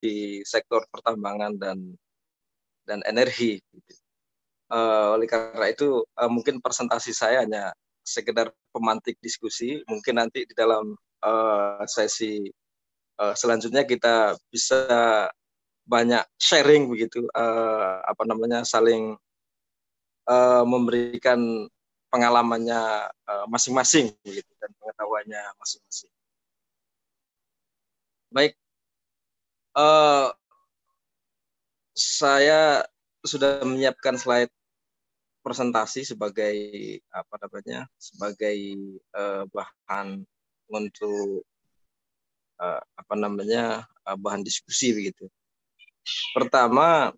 di sektor pertambangan dan energi. Oleh karena itu mungkin presentasi saya hanya sekedar pemantik diskusi. Mungkin nanti di dalam sesi selanjutnya kita bisa banyak sharing begitu, saling memberikan pengalamannya masing-masing begitu dan pengetahuannya masing-masing. Baik, saya sudah menyiapkan slide presentasi sebagai bahan untuk bahan diskusi begitu. Pertama,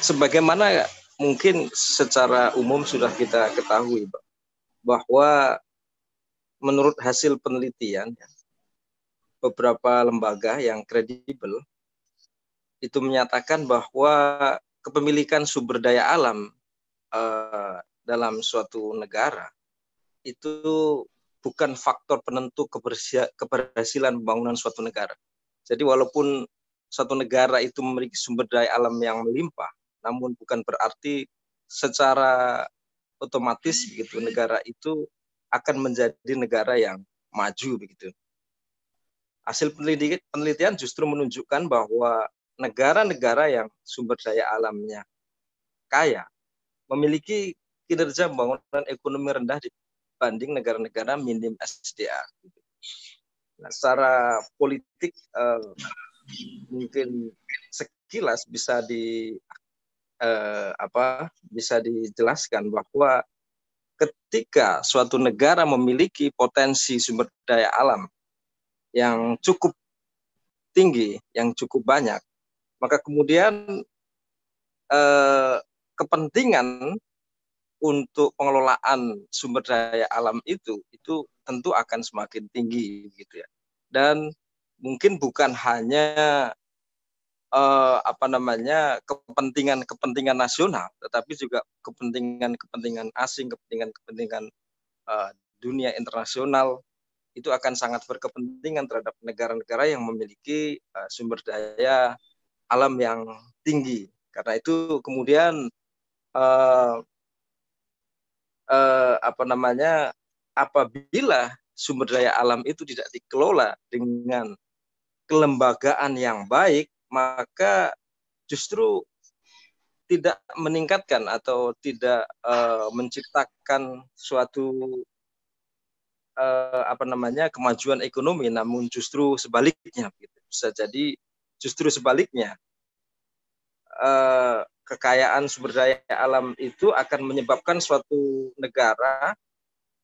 sebagaimana mungkin secara umum sudah kita ketahui bahwa menurut hasil penelitian beberapa lembaga yang kredibel itu menyatakan bahwa kepemilikan sumber daya alam dalam suatu negara itu bukan faktor penentu keberhasilan pembangunan suatu negara. Jadi walaupun suatu negara itu memiliki sumber daya alam yang melimpah, namun bukan berarti secara otomatis begitu negara itu akan menjadi negara yang maju begitu. Hasil penelitian justru menunjukkan bahwa negara-negara yang sumber daya alamnya kaya memiliki kinerja pembangunan ekonomi rendah dibanding negara-negara minim SDA. Nah, secara politik mungkin sekilas bisa dijelaskan bahwa ketika suatu negara memiliki potensi sumber daya alam yang cukup tinggi, yang cukup banyak, maka kemudian kepentingan untuk pengelolaan sumber daya alam itu tentu akan semakin tinggi gitu ya. Dan mungkin bukan hanya kepentingan nasional, tetapi juga kepentingan asing, kepentingan dunia internasional itu akan sangat berkepentingan terhadap negara-negara yang memiliki sumber daya alam yang tinggi. Karena itu kemudian apabila sumber daya alam itu tidak dikelola dengan kelembagaan yang baik, maka justru tidak meningkatkan atau tidak menciptakan suatu kemajuan ekonomi, namun justru sebaliknya. Bisa jadi justru sebaliknya, kekayaan sumber daya alam itu akan menyebabkan suatu negara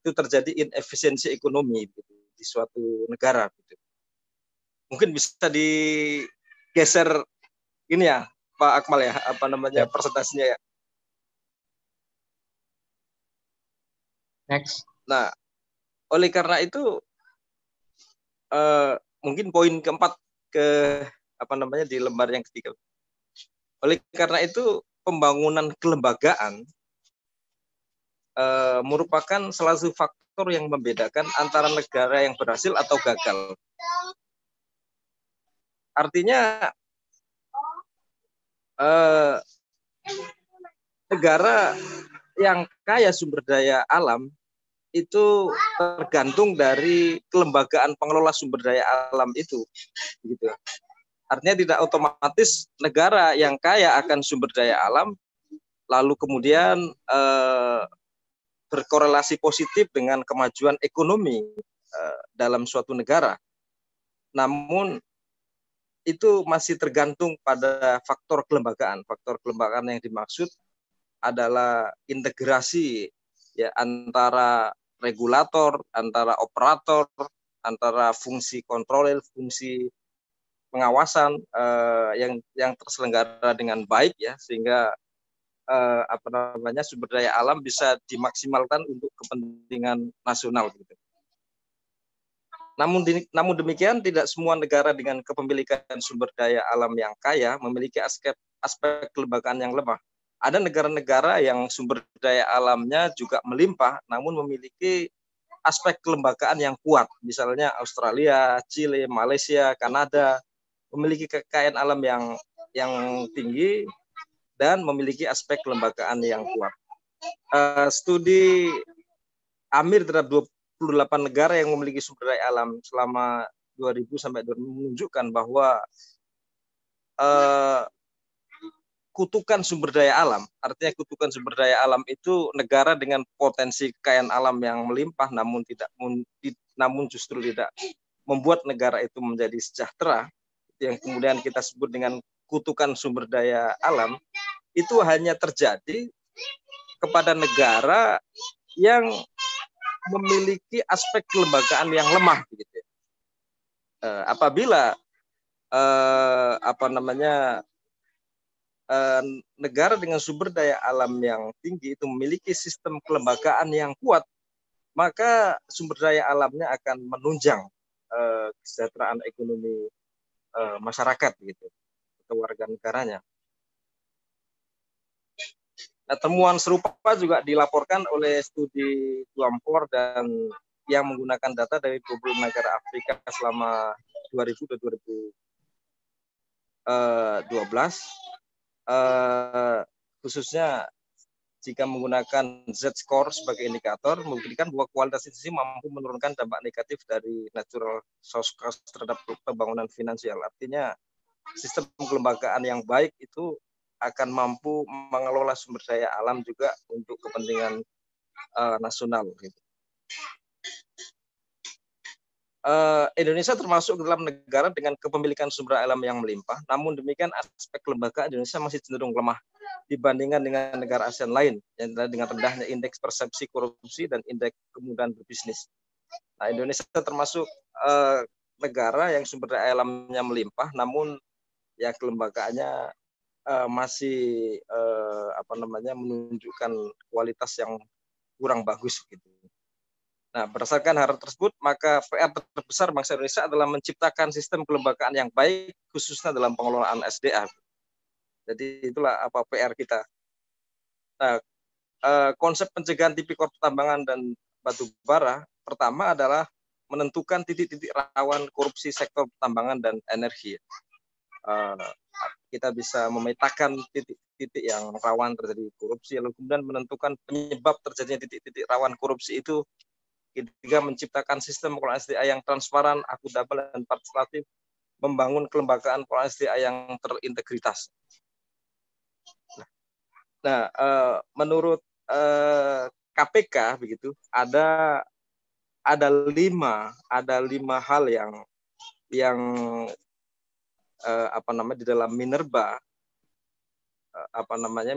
itu terjadi inefisiensi ekonomi di suatu negara. Mungkin bisa digeser ini ya, Pak Akmal ya, presentasinya ya. Next. Nah, oleh karena itu mungkin poin keempat di lembar yang ketiga. Oleh karena itu pembangunan kelembagaan merupakan salah satu faktor yang membedakan antara negara yang berhasil atau gagal. Artinya negara yang kaya sumber daya alam itu tergantung dari kelembagaan pengelola sumber daya alam itu, gitu. Artinya tidak otomatis negara yang kaya akan sumber daya alam lalu kemudian berkorelasi positif dengan kemajuan ekonomi dalam suatu negara. Namun itu masih tergantung pada faktor kelembagaan. Faktor kelembagaan yang dimaksud adalah integrasi ya antara regulator, antara operator, antara fungsi kontrol, fungsi pengawasan yang terselenggara dengan baik ya, sehingga sumber daya alam bisa dimaksimalkan untuk kepentingan nasional gitu. Namun demikian tidak semua negara dengan kepemilikan sumber daya alam yang kaya memiliki aspek kelembagaan yang lemah. Ada negara-negara yang sumber daya alamnya juga melimpah namun memiliki aspek kelembagaan yang kuat. Misalnya Australia, Chile, Malaysia, Kanada memiliki kekayaan alam yang tinggi dan memiliki aspek kelembagaan yang kuat. Studi Amir terhadap 28 negara yang memiliki sumber daya alam selama 2000 sampai 2000 menunjukkan bahwa kutukan sumber daya alam, artinya kutukan sumber daya alam itu negara dengan potensi kekayaan alam yang melimpah, namun justru tidak membuat negara itu menjadi sejahtera, yang kemudian kita sebut dengan kutukan sumber daya alam, itu hanya terjadi kepada negara yang memiliki aspek kelembagaan yang lemah, gitu. Apabila negara dengan sumber daya alam yang tinggi itu memiliki sistem kelembagaan yang kuat, maka sumber daya alamnya akan menunjang kesejahteraan ekonomi masyarakat, gitu, atau warga negaranya. Nah, temuan serupa juga dilaporkan oleh studi Duampor dan yang menggunakan data dari 20 negara Afrika selama 2000 ke 2012, khususnya jika menggunakan Z-score sebagai indikator, membuktikan bahwa kualitas institusi mampu menurunkan dampak negatif dari natural resource cost terhadap pembangunan finansial. Artinya sistem kelembagaan yang baik itu akan mampu mengelola sumber daya alam juga untuk kepentingan nasional, gitu. Indonesia termasuk dalam negara dengan kepemilikan sumber alam yang melimpah. Namun demikian aspek kelembagaan Indonesia masih cenderung lemah dibandingkan dengan negara ASEAN lain yang dengan rendahnya indeks persepsi korupsi dan indeks kemudahan berbisnis. Nah, Indonesia termasuk negara yang sumber daya alamnya melimpah, namun ya kelembagaannya masih menunjukkan kualitas yang kurang bagus, gitu. Nah, berdasarkan hal tersebut, maka PR terbesar bangsa Indonesia adalah menciptakan sistem kelembagaan yang baik, khususnya dalam pengelolaan SDA. Jadi itulah apa PR kita. Nah, konsep pencegahan tipikor pertambangan dan batu bara pertama adalah menentukan titik-titik rawan korupsi sektor pertambangan dan energi. Kita bisa memetakan titik-titik yang rawan terjadi korupsi, lalu kemudian menentukan penyebab terjadinya titik-titik rawan korupsi itu. Ketiga, menciptakan sistem pengelolaan SDA yang transparan, akuntabel, dan partisipatif, membangun kelembagaan pengelolaan SDA yang terintegritas. Nah, menurut KPK begitu, ada lima hal yang di dalam minerba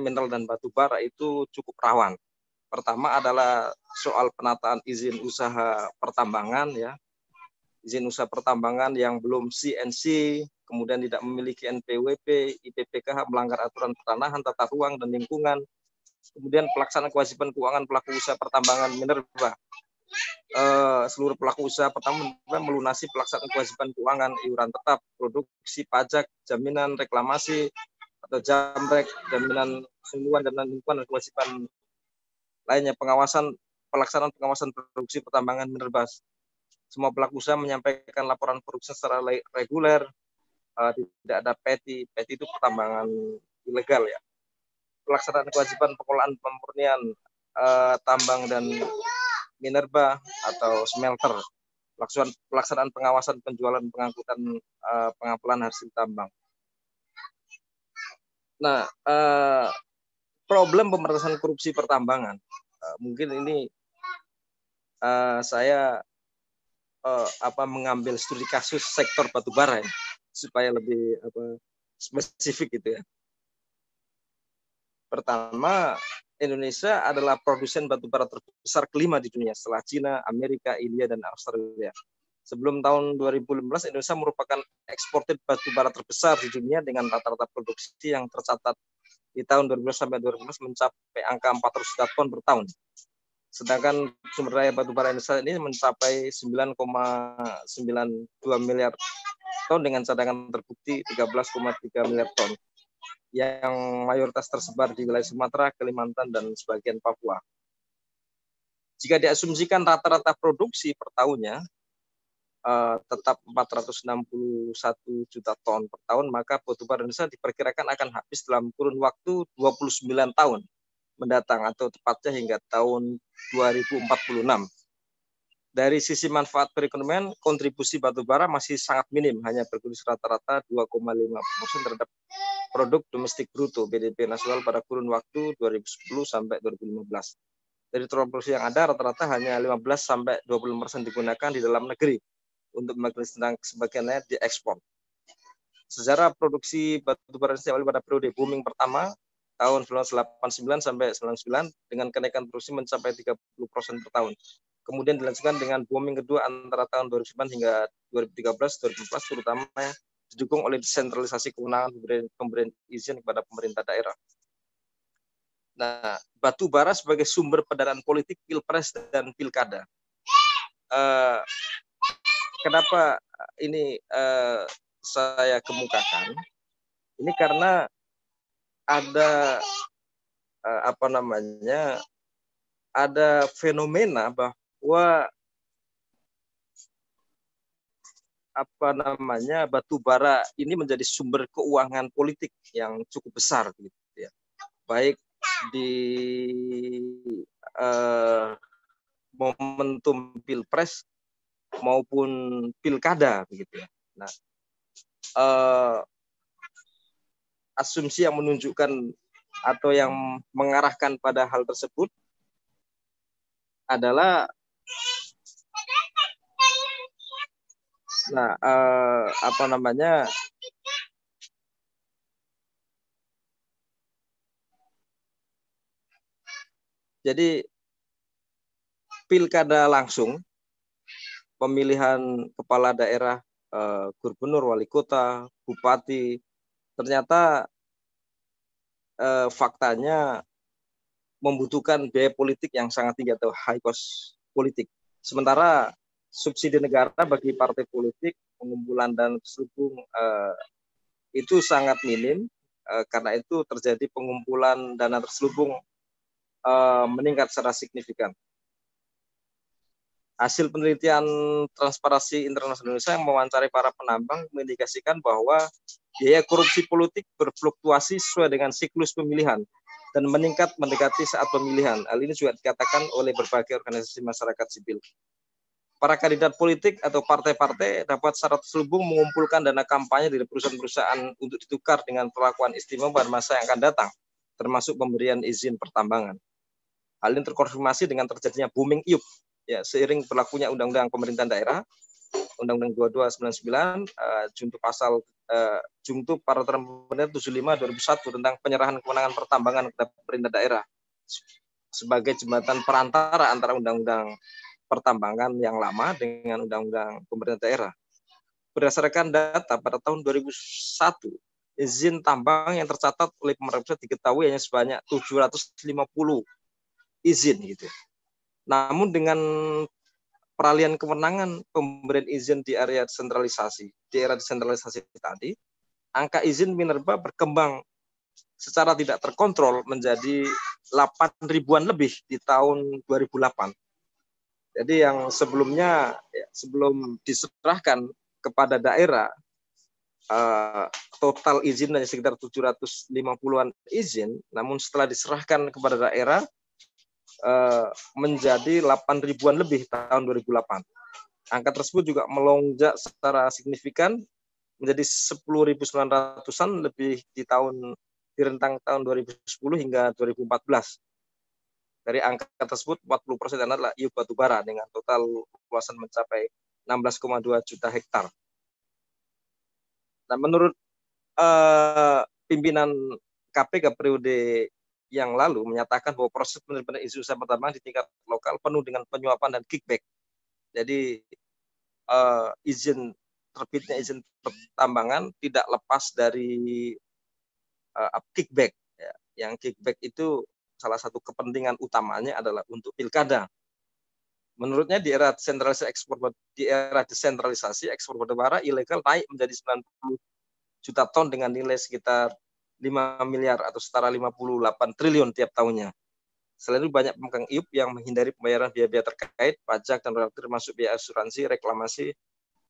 mineral dan batu bara itu cukup rawan. Pertama adalah soal penataan izin usaha pertambangan, ya. Izin usaha pertambangan yang belum CNC, kemudian tidak memiliki NPWP, IPPKH, melanggar aturan pertanahan, tata ruang dan lingkungan. Kemudian pelaksanaan kewajiban keuangan pelaku usaha pertambangan minerba. Seluruh pelaku usaha pertambangan melunasi pelaksanaan kewajiban keuangan, iuran tetap, produksi, pajak, jaminan reklamasi atau jamrek, jaminan sungguhan dan lingkungan, dan kewajiban lainnya, pelaksanaan pengawasan produksi pertambangan minerba. Semua pelaku usaha menyampaikan laporan produksi secara reguler, tidak ada PETI itu pertambangan ilegal, ya. Pelaksanaan kewajiban pengelolaan pemurnian tambang dan minerba atau smelter, pelaksanaan pengawasan penjualan pengangkutan pengambilan hasil tambang. Nah, problem pemberantasan korupsi pertambangan, mungkin ini saya mengambil studi kasus sektor batubara, ya, supaya lebih spesifik, gitu, ya. Pertama, Indonesia adalah produsen batubara terbesar kelima di dunia setelah Cina, Amerika, India, dan Australia. Sebelum tahun 2015, Indonesia merupakan eksportir batubara terbesar di dunia dengan rata-rata produksi yang tercatat di tahun 2000 sampai 2015 mencapai angka 400 juta ton per tahun. Sedangkan sumber daya batubara Indonesia ini mencapai 9,92 miliar ton dengan cadangan terbukti 13,3 miliar ton, yang mayoritas tersebar di wilayah Sumatera, Kalimantan, dan sebagian Papua. Jika diasumsikan rata-rata produksi per tahunnya tetap 461 juta ton per tahun, maka batubara Indonesia diperkirakan akan habis dalam kurun waktu 29 tahun mendatang atau tepatnya hingga tahun 2046. Dari sisi manfaat perekonomian, kontribusi batubara masih sangat minim, hanya berkulis rata-rata 2,5% terhadap produk domestik bruto (BDP) nasional pada kurun waktu 2010 sampai 2015. Dari total produksi yang ada, rata-rata hanya 15 sampai 20% digunakan di dalam negeri, untuk tentang sebagiannya diekspor. Sejarah produksi batubara Indonesia pada periode booming pertama tahun 1989 sampai 99 dengan kenaikan produksi mencapai 30% per tahun. Kemudian dilanjutkan dengan booming kedua antara tahun 2009 hingga 2013-2014, terutama didukung oleh desentralisasi kewenangan pemberian izin kepada pemerintah daerah. Nah, batubara sebagai sumber pendanaan politik pilpres dan pilkada. Kenapa ini saya kemukakan? Ini karena ada ada fenomena bahwa batubara ini menjadi sumber keuangan politik yang cukup besar, gitu ya. Baik di momentum pilpres maupun pilkada, begitu ya. Nah, asumsi yang menunjukkan atau yang mengarahkan pada hal tersebut adalah jadi pilkada langsung, pemilihan kepala daerah, gubernur, wali kota, bupati, ternyata faktanya membutuhkan biaya politik yang sangat tinggi atau high cost politik. Sementara subsidi negara bagi partai politik, pengumpulan dan terselubung itu sangat minim, karena itu terjadi pengumpulan dana terselubung meningkat secara signifikan. Hasil penelitian Transparansi Internasional Indonesia yang mewawancari para penambang mengindikasikan bahwa biaya korupsi politik berfluktuasi sesuai dengan siklus pemilihan dan meningkat mendekati saat pemilihan. Hal ini juga dikatakan oleh berbagai organisasi masyarakat sipil. Para kandidat politik atau partai-partai dapat secara terselubung mengumpulkan dana kampanye dari perusahaan-perusahaan untuk ditukar dengan perlakuan istimewa pada masa yang akan datang, termasuk pemberian izin pertambangan. Hal ini terkonfirmasi dengan terjadinya booming iup, ya, seiring berlakunya Undang-Undang Pemerintahan Daerah, Undang-Undang 2299, Junto Peraturan Pemerintah 75/2001 tentang penyerahan kewenangan pertambangan kepada pemerintah daerah sebagai jembatan perantara antara Undang-Undang Pertambangan yang lama dengan Undang-Undang Pemerintah Daerah. Berdasarkan data pada tahun 2001, izin tambang yang tercatat oleh pemerintah pusat diketahui hanya sebanyak 750 izin, gitu. Namun dengan peralihan kewenangan pemberian izin di era desentralisasi tadi, angka izin minerba berkembang secara tidak terkontrol menjadi 8 ribuan lebih di tahun 2008. Jadi yang sebelumnya, sebelum diserahkan kepada daerah, total izin hanya sekitar 750-an izin, namun setelah diserahkan kepada daerah menjadi 8 ribuan lebih tahun 2008. Angka tersebut juga melonjak secara signifikan menjadi 10.900-an lebih di rentang tahun 2010 hingga 2014. Dari angka tersebut 40% adalah iup batubara dengan total luasan mencapai 16,2 juta hektar. Nah, menurut pimpinan KPK periode yang lalu menyatakan bahwa proses penerimaan izin usaha pertambangan di tingkat lokal penuh dengan penyuapan dan kickback. Jadi terbitnya izin pertambangan tidak lepas dari kickback. Ya. Yang kickback itu salah satu kepentingan utamanya adalah untuk pilkada. Menurutnya di era desentralisasi ekspor batubara ilegal naik menjadi 90 juta ton dengan nilai sekitar 5 miliar atau setara 58 triliun tiap tahunnya. Selain itu banyak pemegang IUP yang menghindari pembayaran biaya-biaya terkait pajak dan royalti termasuk biaya asuransi, reklamasi,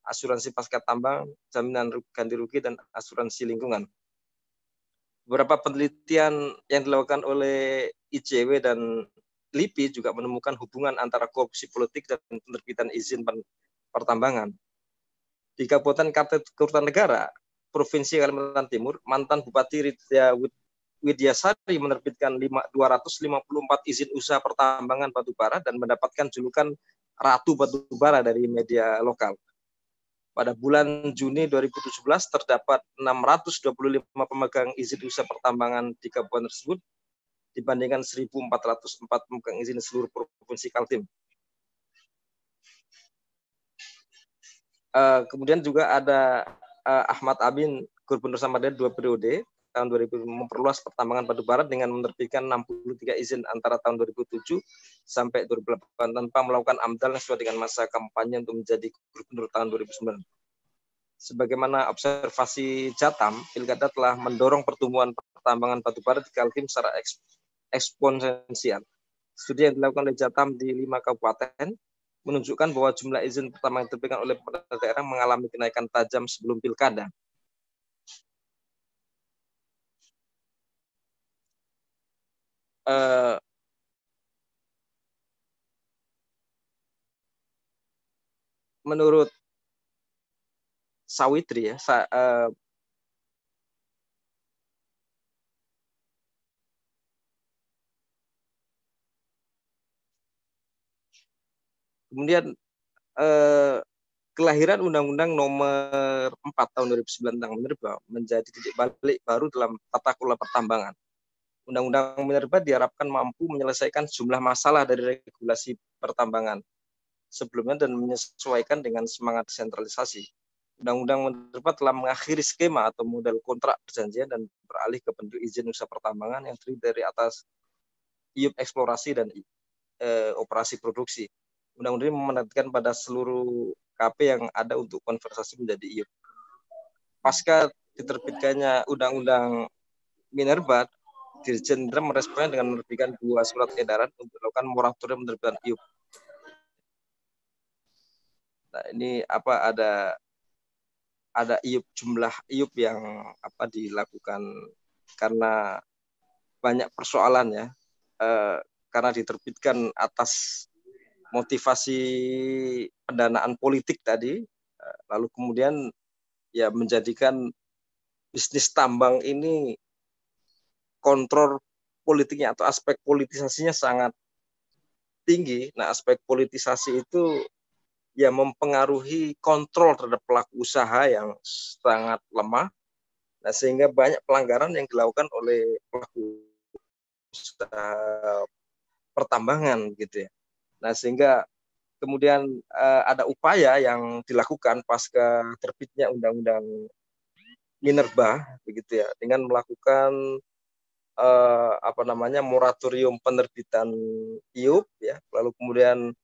asuransi pasca tambang, jaminan ganti rugi, dan asuransi lingkungan. Beberapa penelitian yang dilakukan oleh ICW dan LIPI juga menemukan hubungan antara korupsi politik dan penerbitan izin pertambangan. Di Kabupaten Kertanegara, Provinsi Kalimantan Timur, mantan Bupati Widyasari menerbitkan 254 izin usaha pertambangan batubara dan mendapatkan julukan Ratu Batubara dari media lokal. Pada bulan Juni 2017 terdapat 625 pemegang izin usaha pertambangan di kabupaten tersebut dibandingkan 1.404 pemegang izin di seluruh provinsi Kaltim. Kemudian juga ada Ahmad Amin, Gubernur Samarinda 2 periode, tahun 2000 memperluas pertambangan batubara dengan menerbitkan 63 izin antara tahun 2007 sampai 2008 tanpa melakukan AMDAL sesuai dengan masa kampanye untuk menjadi Gubernur tahun 2009. Sebagaimana observasi Jatam, Pilkada telah mendorong pertumbuhan pertambangan batubara di Kaltim secara eksponensial. Studi yang dilakukan oleh Jatam di 5 kabupaten menunjukkan bahwa jumlah izin pertambangan yang diterbitkan oleh pemerintah daerah mengalami kenaikan tajam sebelum Pilkada. Menurut Sawitri ya, kemudian kelahiran Undang-Undang Nomor 4 Tahun 2009 tentang minerba menjadi titik balik baru dalam tata kelola pertambangan. Undang-Undang Minerba diharapkan mampu menyelesaikan sejumlah masalah dari regulasi pertambangan sebelumnya dan menyesuaikan dengan semangat sentralisasi. Undang-Undang Minerba telah mengakhiri skema atau model kontrak perjanjian dan beralih ke bentuk izin usaha pertambangan yang terdiri dari atas IUP eksplorasi dan operasi produksi. Undang-undang ini memenatkan pada seluruh KP yang ada untuk konversi menjadi IUP. Pasca diterbitkannya Undang-Undang Minerba, Dirjen Minerba meresponnya dengan menerbitkan 2 surat edaran untuk melakukan moratorium penerbitan IUP. Nah, ini ada IUP, jumlah IUP yang dilakukan karena banyak persoalan ya, karena diterbitkan atas motivasi pendanaan politik tadi, lalu kemudian ya menjadikan bisnis tambang ini kontrol politiknya atau aspek politisasinya sangat tinggi. Nah, aspek politisasi itu ya mempengaruhi kontrol terhadap pelaku usaha yang sangat lemah. Nah, sehingga banyak pelanggaran yang dilakukan oleh pelaku usaha pertambangan gitu ya. Nah, sehingga kemudian ada upaya yang dilakukan pasca terbitnya Undang-Undang Minerba begitu ya, dengan melakukan moratorium penerbitan IUP ya, lalu kemudian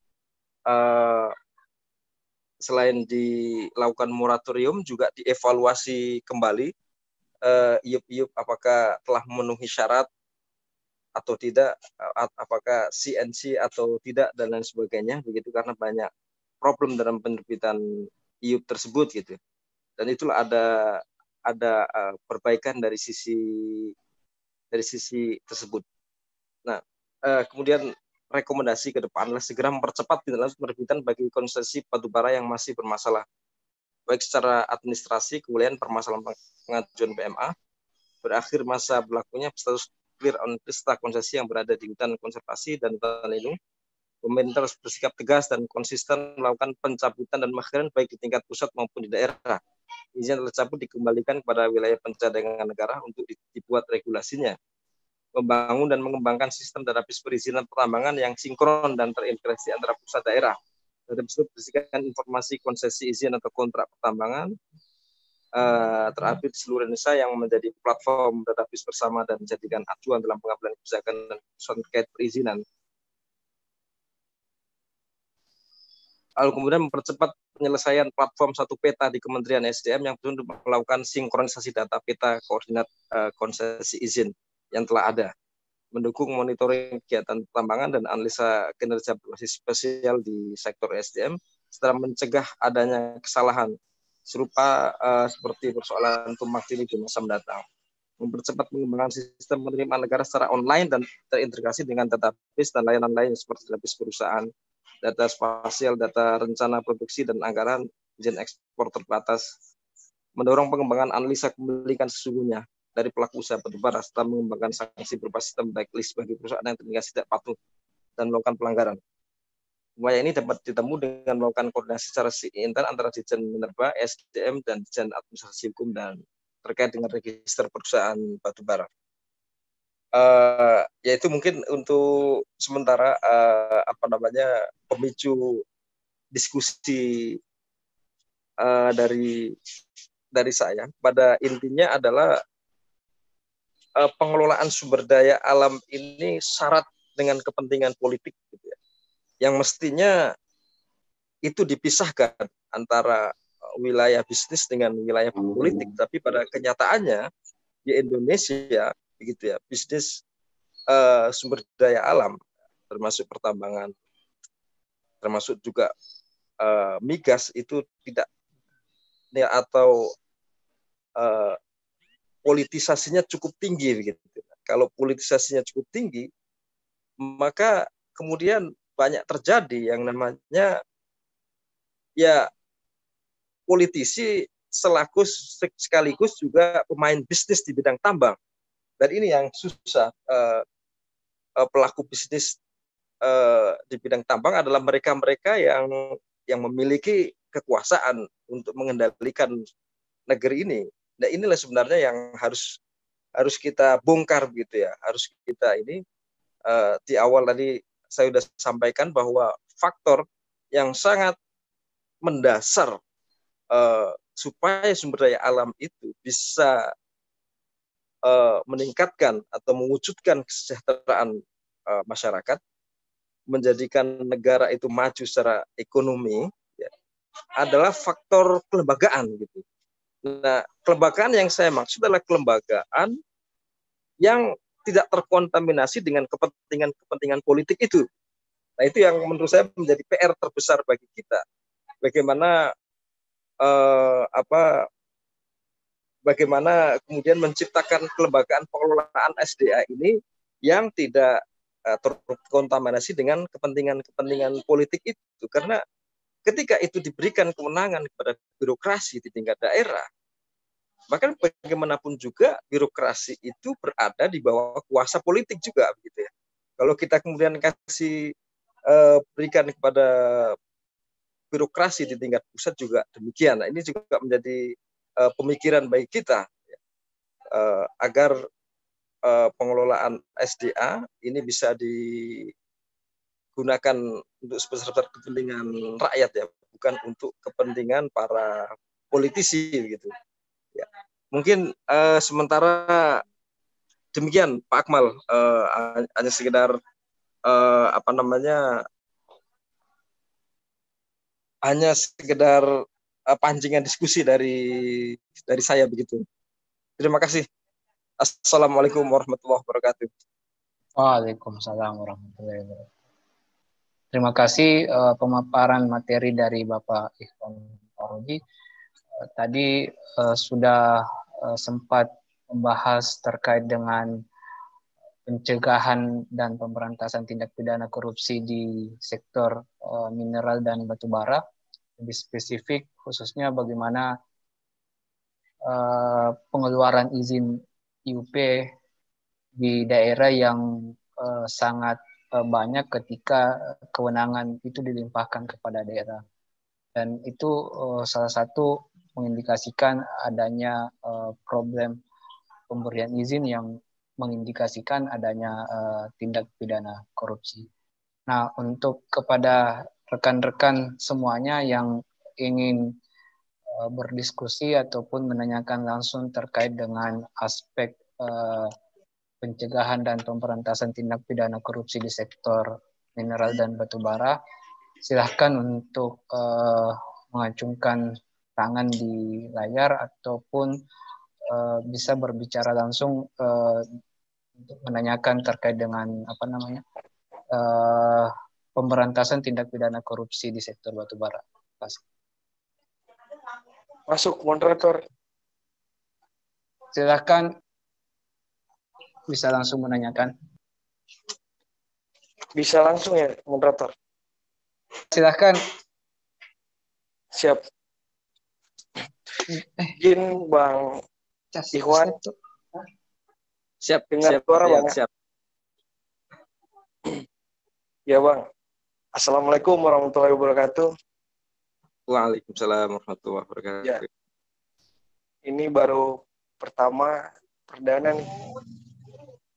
selain dilakukan moratorium juga dievaluasi kembali IUP apakah telah memenuhi syarat atau tidak, apakah CNC atau tidak dan lain sebagainya begitu, karena banyak problem dalam penerbitan IUP tersebut gitu. Dan itulah ada perbaikan dari sisi tersebut. Nah, kemudian rekomendasi ke depan adalah segera mempercepat tindak penerbitan bagi konsesi batubara yang masih bermasalah, baik secara administrasi, kemudian permasalahan pengajuan PMA, berakhir masa berlakunya status clear on setelah konsesi yang berada di hutan konservasi dan hutan lindung. Pemerintah harus bersikap tegas dan konsisten melakukan pencabutan dan pengakhiran baik di tingkat pusat maupun di daerah. Izin tersebut dikembalikan kepada wilayah pencadangan negara untuk dibuat regulasinya. Membangun dan mengembangkan sistem database perizinan pertambangan yang sinkron dan terintegrasi antara pusat daerah. Database berisikan informasi konsesi izin atau kontrak pertambangan terupdate di seluruh Indonesia yang menjadi platform database bersama dan menjadikan acuan dalam pengambilan kebijakan dan keputusan terkait perizinan. Lalu kemudian mempercepat penyelesaian platform satu peta di Kementerian SDM yang untuk melakukan sinkronisasi data peta koordinat konsesi izin yang telah ada. mendukung monitoring kegiatan pertambangan dan analisa kinerja berbasis spesial di sektor SDM, setelah mencegah adanya kesalahan serupa seperti persoalan tumpang tindih di masa mendatang. Mempercepat pengembangan sistem penerimaan negara secara online dan terintegrasi dengan database dan layanan lain seperti database perusahaan, data spasial, data rencana produksi, dan anggaran izin ekspor terbatas. Mendorong pengembangan analisa kepemilikan sesungguhnya dari pelaku usaha batubara serta mengembangkan sanksi berupa sistem blacklist bagi perusahaan yang terindikasi tidak patuh dan melakukan pelanggaran. Upaya ini dapat ditemui dengan melakukan koordinasi secara intern antara Ditjen Minerba, SDM, dan Ditjen Administrasi Hukum dan terkait dengan register perusahaan batubara. Yaitu mungkin untuk sementara pemicu diskusi dari saya. Pada intinya adalah pengelolaan sumber daya alam ini syarat dengan kepentingan politik, gitu ya, yang mestinya itu dipisahkan antara wilayah bisnis dengan wilayah politik. Tapi pada kenyataannya di Indonesia, begitu ya, bisnis sumber daya alam termasuk pertambangan, termasuk juga migas itu tidak ya, atau politisasinya cukup tinggi begitu. Kalau politisasinya cukup tinggi, maka kemudian banyak terjadi yang namanya ya politisi sekaligus juga pemain bisnis di bidang tambang. Dan ini yang susah. Pelaku bisnis di bidang tambang adalah mereka-mereka yang memiliki kekuasaan untuk mengendalikan negeri ini. Nah, inilah sebenarnya yang harus kita bongkar gitu ya. Harus kita ini di awal tadi saya sudah sampaikan bahwa faktor yang sangat mendasar supaya sumber daya alam itu bisa meningkatkan atau mewujudkan kesejahteraan masyarakat, menjadikan negara itu maju secara ekonomi, ya, adalah faktor kelembagaan gitu. Nah, kelembagaan yang saya maksud adalah kelembagaan yang tidak terkontaminasi dengan kepentingan politik itu. Nah, itu yang menurut saya menjadi PR terbesar bagi kita. Bagaimana kemudian menciptakan kelembagaan pengelolaan SDA ini yang tidak terkontaminasi dengan kepentingan politik itu. Karena ketika itu diberikan kewenangan kepada birokrasi di tingkat daerah, maka bagaimanapun juga birokrasi itu berada di bawah kuasa politik juga, begitu ya. Kalau kita kemudian berikan kepada birokrasi di tingkat pusat juga demikian. Nah, ini juga menjadi pemikiran bagi kita agar pengelolaan SDA ini bisa digunakan untuk sebesar-besar kepentingan rakyat ya, bukan untuk kepentingan para politisi gitu. Ya. Mungkin sementara demikian Pak Akmal, hanya sekedar pancingan diskusi dari saya begitu. Terima kasih. Assalamualaikum warahmatullahi wabarakatuh. Waalaikumsalam warahmatullahi wabarakatuh. Terima kasih pemaparan materi dari Bapak Ikhwan Faroji. Tadi sudah sempat membahas terkait dengan pencegahan dan pemberantasan tindak pidana korupsi di sektor mineral dan batubara. Lebih spesifik khususnya bagaimana pengeluaran izin IUP di daerah yang sangat banyak ketika kewenangan itu dilimpahkan kepada daerah. Dan itu salah satu mengindikasikan adanya problem pemberian izin yang mengindikasikan adanya tindak pidana korupsi. Nah, untuk kepada rekan-rekan semuanya yang ingin berdiskusi ataupun menanyakan langsung terkait dengan aspek pencegahan dan pemberantasan tindak pidana korupsi di sektor mineral dan batubara, silahkan untuk mengacungkan tangan di layar ataupun bisa berbicara langsung untuk menanyakan terkait dengan apa namanya pemberantasan tindak pidana korupsi di sektor batubara. Masuk moderator. Silakan, bisa langsung menanyakan. Bisa langsung ya moderator. Silakan. Siap. Izin Bang Ikhwan. Siap, dengar siap, suara ya, Bang. Siap. Ya Bang. Assalamualaikum warahmatullahi wabarakatuh. Waalaikumsalam warahmatullahi wabarakatuh. Ya. Ini baru pertama perdana nih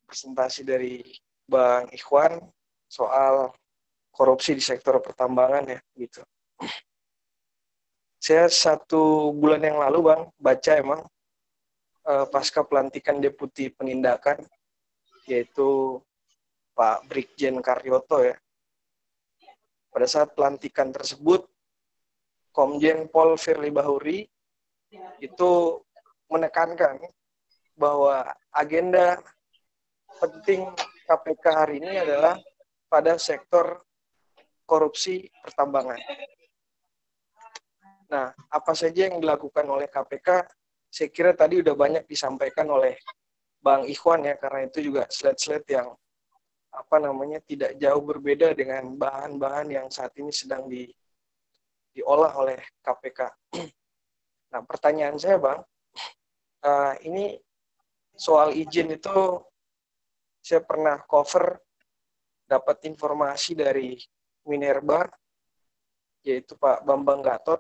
presentasi dari Bang Ikhwan soal korupsi di sektor pertambangan ya gitu. Saya 1 bulan yang lalu Bang baca emang pasca pelantikan Deputi Penindakan yaitu Pak Brigjen Karyoto ya. Pada saat pelantikan tersebut Komjen Pol Firly Bahuri itu menekankan bahwa agenda penting KPK hari ini adalah pada sektor korupsi pertambangan. Nah, apa saja yang dilakukan oleh KPK, saya kira tadi udah banyak disampaikan oleh Bang Ikhwan ya, karena itu juga slide-slide yang tidak jauh berbeda dengan bahan-bahan yang saat ini sedang diolah oleh KPK. Nah, pertanyaan saya Bang, ini soal izin itu saya pernah cover dapat informasi dari Minerba, yaitu Pak Bambang Gatot.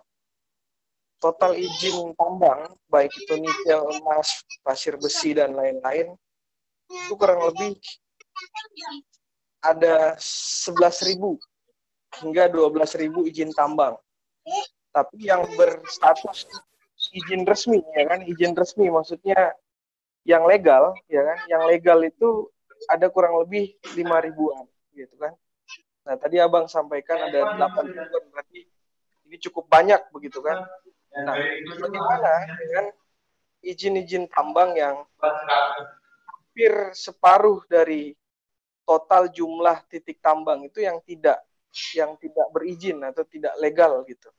Total izin tambang, baik itu nikel, emas, pasir besi, dan lain-lain, itu kurang lebih ada 11.000 hingga 12.000 izin tambang. Tapi yang berstatus izin resmi, ya kan? Izin resmi maksudnya yang legal, ya kan? Yang legal itu ada kurang lebih 5.000-an, gitu kan? Nah, tadi Abang sampaikan ada 8.000-an, berarti ini cukup banyak, begitu kan? Nah, bagaimana dengan izin-izin tambang yang hampir separuh dari total jumlah titik tambang itu yang tidak berizin atau tidak legal gitu.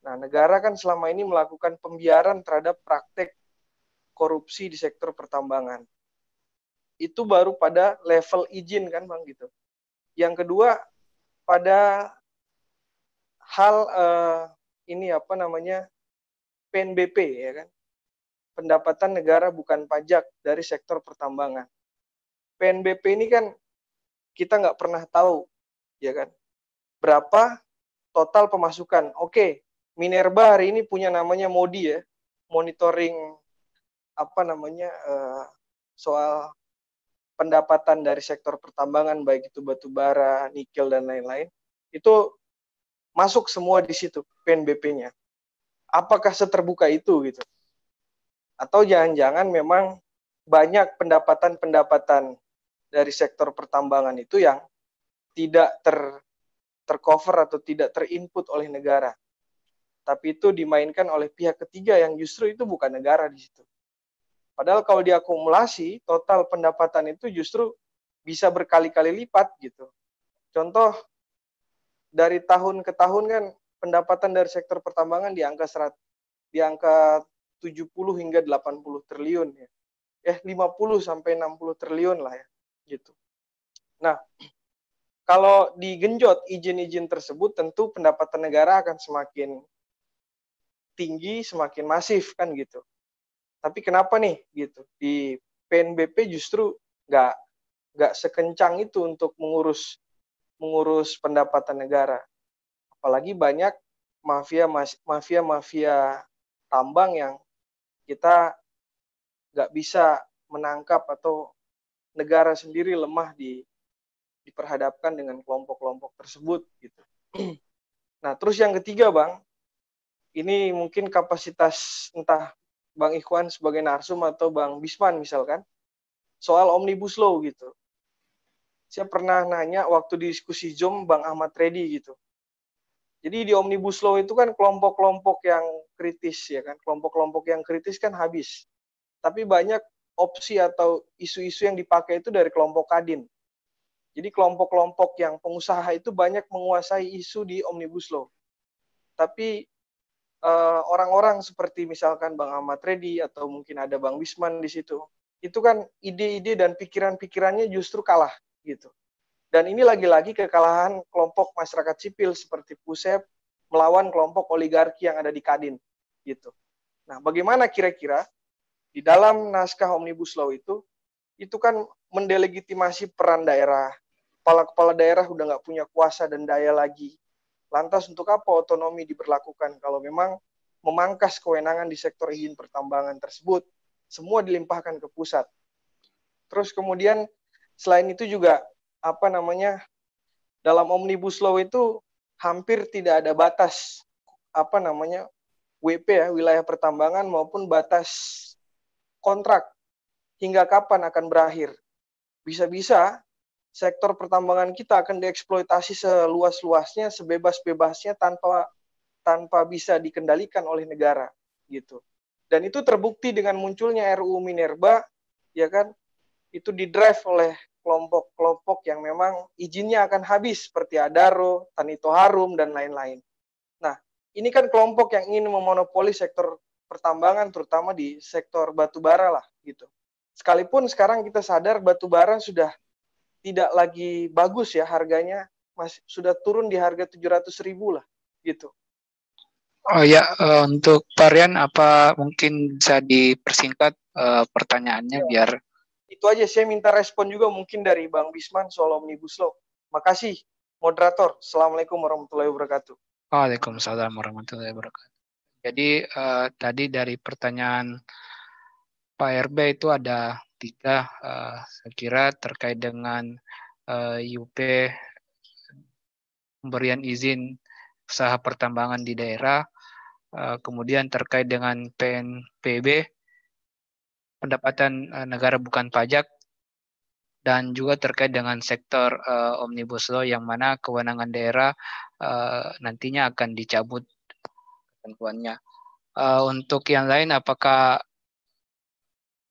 Nah, negara kan selama ini melakukan pembiaran terhadap praktek korupsi di sektor pertambangan. Itu baru pada level izin kan Bang gitu. Yang kedua pada hal PNBP ya kan. Pendapatan negara bukan pajak dari sektor pertambangan. PNBP ini kan kita nggak pernah tahu, ya kan, berapa total pemasukan. Oke, Minerba hari ini punya namanya MODI ya, monitoring soal pendapatan dari sektor pertambangan, baik itu batu bara, nikel dan lain-lain, itu masuk semua di situ PNBP-nya. Apakah seterbuka itu gitu? Atau jangan-jangan memang banyak pendapatan-pendapatan dari sektor pertambangan itu yang tidak tercover atau tidak terinput oleh negara. Tapi itu dimainkan oleh pihak ketiga yang justru itu bukan negara di situ. Padahal kalau diakumulasi, total pendapatan itu justru bisa berkali-kali lipat gitu. Contoh, dari tahun ke tahun kan pendapatan dari sektor pertambangan di angka 70 hingga 80 triliun ya. 50 sampai 60 triliun lah ya gitu. Nah, kalau digenjot izin-izin tersebut tentu pendapatan negara akan semakin tinggi, semakin masif kan gitu. Tapi kenapa nih gitu? Di PNBP justru nggak sekencang itu untuk mengurus pendapatan negara. Apalagi banyak mafia tambang yang kita nggak bisa menangkap atau negara sendiri lemah diperhadapkan dengan kelompok-kelompok tersebut gitu. Nah, terus yang ketiga, Bang, ini mungkin kapasitas entah Bang Ikhwan sebagai narsum atau Bang Bisman misalkan, soal Omnibus Law gitu. Saya pernah nanya waktu diskusi Zoom Bang Ahmad Reddy gitu. Jadi di Omnibus Law itu kan kelompok-kelompok yang kritis ya kan, kelompok-kelompok yang kritis kan habis. Tapi banyak opsi atau isu-isu yang dipakai itu dari kelompok Kadin. Jadi kelompok-kelompok yang pengusaha itu banyak menguasai isu di Omnibus Law. Tapi orang-orang seperti misalkan Bang Ahmad Reddy atau mungkin ada Bang Wisman di situ, itu kan ide-ide dan pikiran-pikirannya justru kalah gitu. Dan ini lagi-lagi kekalahan kelompok masyarakat sipil seperti PUSEP melawan kelompok oligarki yang ada di Kadin gitu. Nah, bagaimana kira-kira di dalam naskah Omnibus Law itu kan mendelegitimasi peran daerah. Kepala-kepala daerah udah nggak punya kuasa dan daya lagi. Lantas untuk apa otonomi diberlakukan kalau memang memangkas kewenangan di sektor izin pertambangan tersebut, semua dilimpahkan ke pusat. Terus kemudian selain itu juga dalam Omnibus Law itu hampir tidak ada batas WP ya, wilayah pertambangan maupun batas kontrak hingga kapan akan berakhir. Bisa-bisa sektor pertambangan kita akan dieksploitasi seluas-luasnya, sebebas-bebasnya tanpa bisa dikendalikan oleh negara gitu. Dan itu terbukti dengan munculnya RUU Minerba, ya kan? Itu didrive oleh kelompok-kelompok yang memang izinnya akan habis seperti Adaro, Tanito Harum dan lain-lain. Nah, ini kan kelompok yang ingin memonopoli sektor pertambangan terutama di sektor batubara lah gitu. Sekalipun sekarang kita sadar batubara sudah tidak lagi bagus ya harganya, sudah turun di harga 700.000 lah gitu. Oh ya, untuk Varian apa mungkin bisa dipersingkat pertanyaannya biar itu aja. Saya minta respon juga mungkin dari Bang Wisman soal Omnibus Law. Makasih moderator. Assalamualaikum warahmatullahi wabarakatuh. Waalaikumsalam warahmatullahi wabarakatuh. Jadi tadi dari pertanyaan Pak RB itu ada 3, saya kira terkait dengan UP pemberian izin usaha pertambangan di daerah, kemudian terkait dengan PNPB, pendapatan negara bukan pajak, dan juga terkait dengan sektor Omnibus Law yang mana kewenangan daerah nantinya akan dicabut ketentuannya. Untuk yang lain, apakah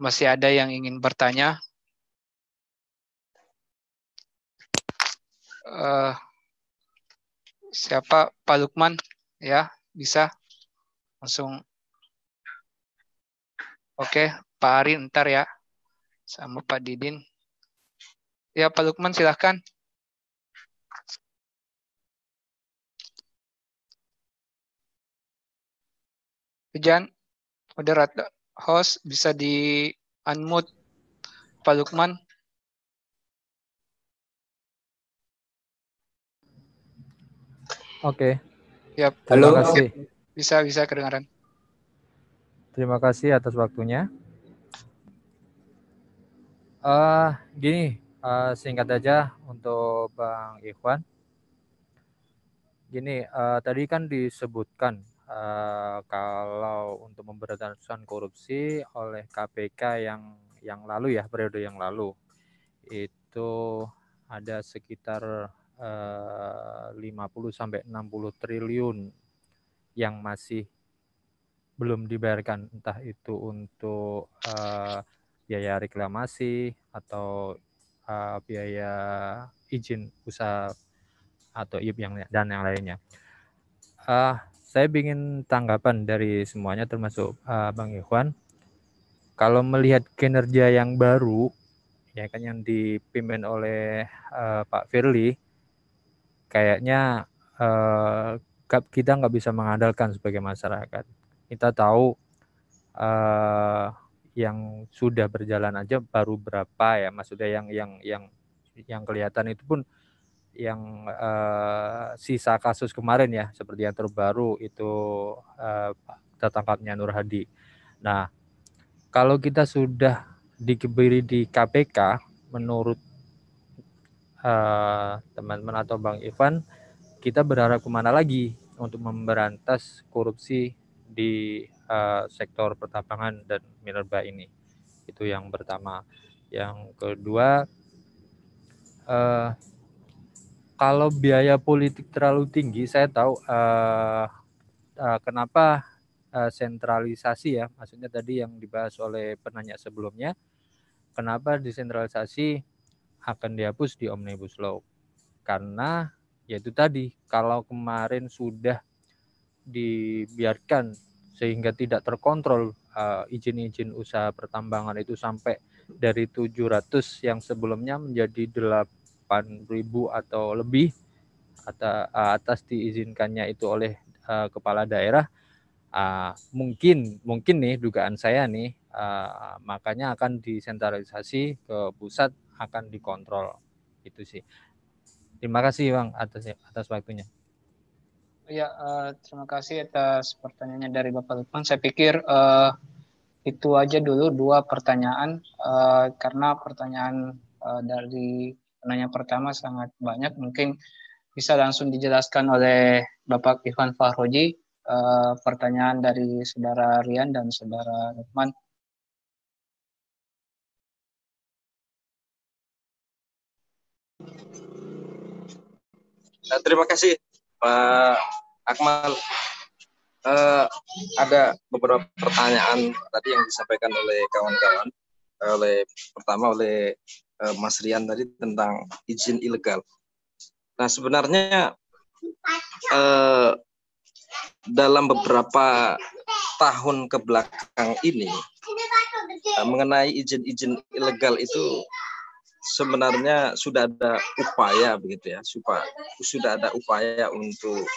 masih ada yang ingin bertanya? Siapa? Pak Lukman? Ya, bisa langsung. Oke, Pak Ari ntar ya, sama Pak Didin. Ya, Pak Lukman silahkan. Hujan, moderator, host bisa di unmute Pak Lukman. Oke. Ya, Terima kasih. Bisa kedengaran. Terima kasih atas waktunya. Gini, singkat aja untuk Bang Ikhwan. Gini, tadi kan disebutkan kalau untuk pemberantasan korupsi oleh KPK yang lalu ya, periode yang lalu itu ada sekitar 50 sampai 60 triliun yang masih belum dibayarkan, entah itu untuk biaya reklamasi atau biaya izin usaha atau IIP dan yang lainnya. Saya ingin tanggapan dari semuanya termasuk Bang Ikhwan. Kalau melihat kinerja yang baru, ya kan yang dipimpin oleh Pak Firly, kayaknya kita nggak bisa mengandalkan sebagai masyarakat. Kita tahu yang sudah berjalan aja baru berapa ya, maksudnya yang kelihatan itu pun yang sisa kasus kemarin ya, seperti yang terbaru itu tertangkapnya Nur Hadi. Nah, kalau kita sudah dikebiri di KPK, menurut teman-teman atau Bang Ivan, kita berharap kemana lagi untuk memberantas korupsi di sektor pertambangan dan minerba ini? Itu yang pertama. Yang kedua, kalau biaya politik terlalu tinggi, saya tahu kenapa sentralisasi ya, maksudnya tadi yang dibahas oleh penanya sebelumnya, kenapa desentralisasi akan dihapus di Omnibus Law? Karena yaitu tadi, kalau kemarin sudah dibiarkan sehingga tidak terkontrol izin-izin usaha pertambangan itu sampai dari 700 yang sebelumnya menjadi 8.000 atau lebih atas diizinkannya itu oleh kepala daerah. Mungkin nih dugaan saya nih, makanya akan disentralisasi ke pusat, akan dikontrol. Itu sih. Terima kasih Bang atas waktunya. Ya, terima kasih atas pertanyaannya dari Bapak Lukman. Saya pikir itu aja dulu 2 pertanyaan, karena pertanyaan dari penanya pertama sangat banyak. Mungkin bisa langsung dijelaskan oleh Bapak Ivan Fahroji, pertanyaan dari Saudara Rian dan Saudara Lukman. Terima kasih Pak Akmal. Ada beberapa pertanyaan tadi yang disampaikan oleh kawan-kawan. Pertama oleh Mas Rian tadi tentang izin ilegal. Nah, sebenarnya dalam beberapa tahun ke belakang ini mengenai izin-izin ilegal itu sebenarnya sudah ada upaya begitu ya, sudah ada upaya untuk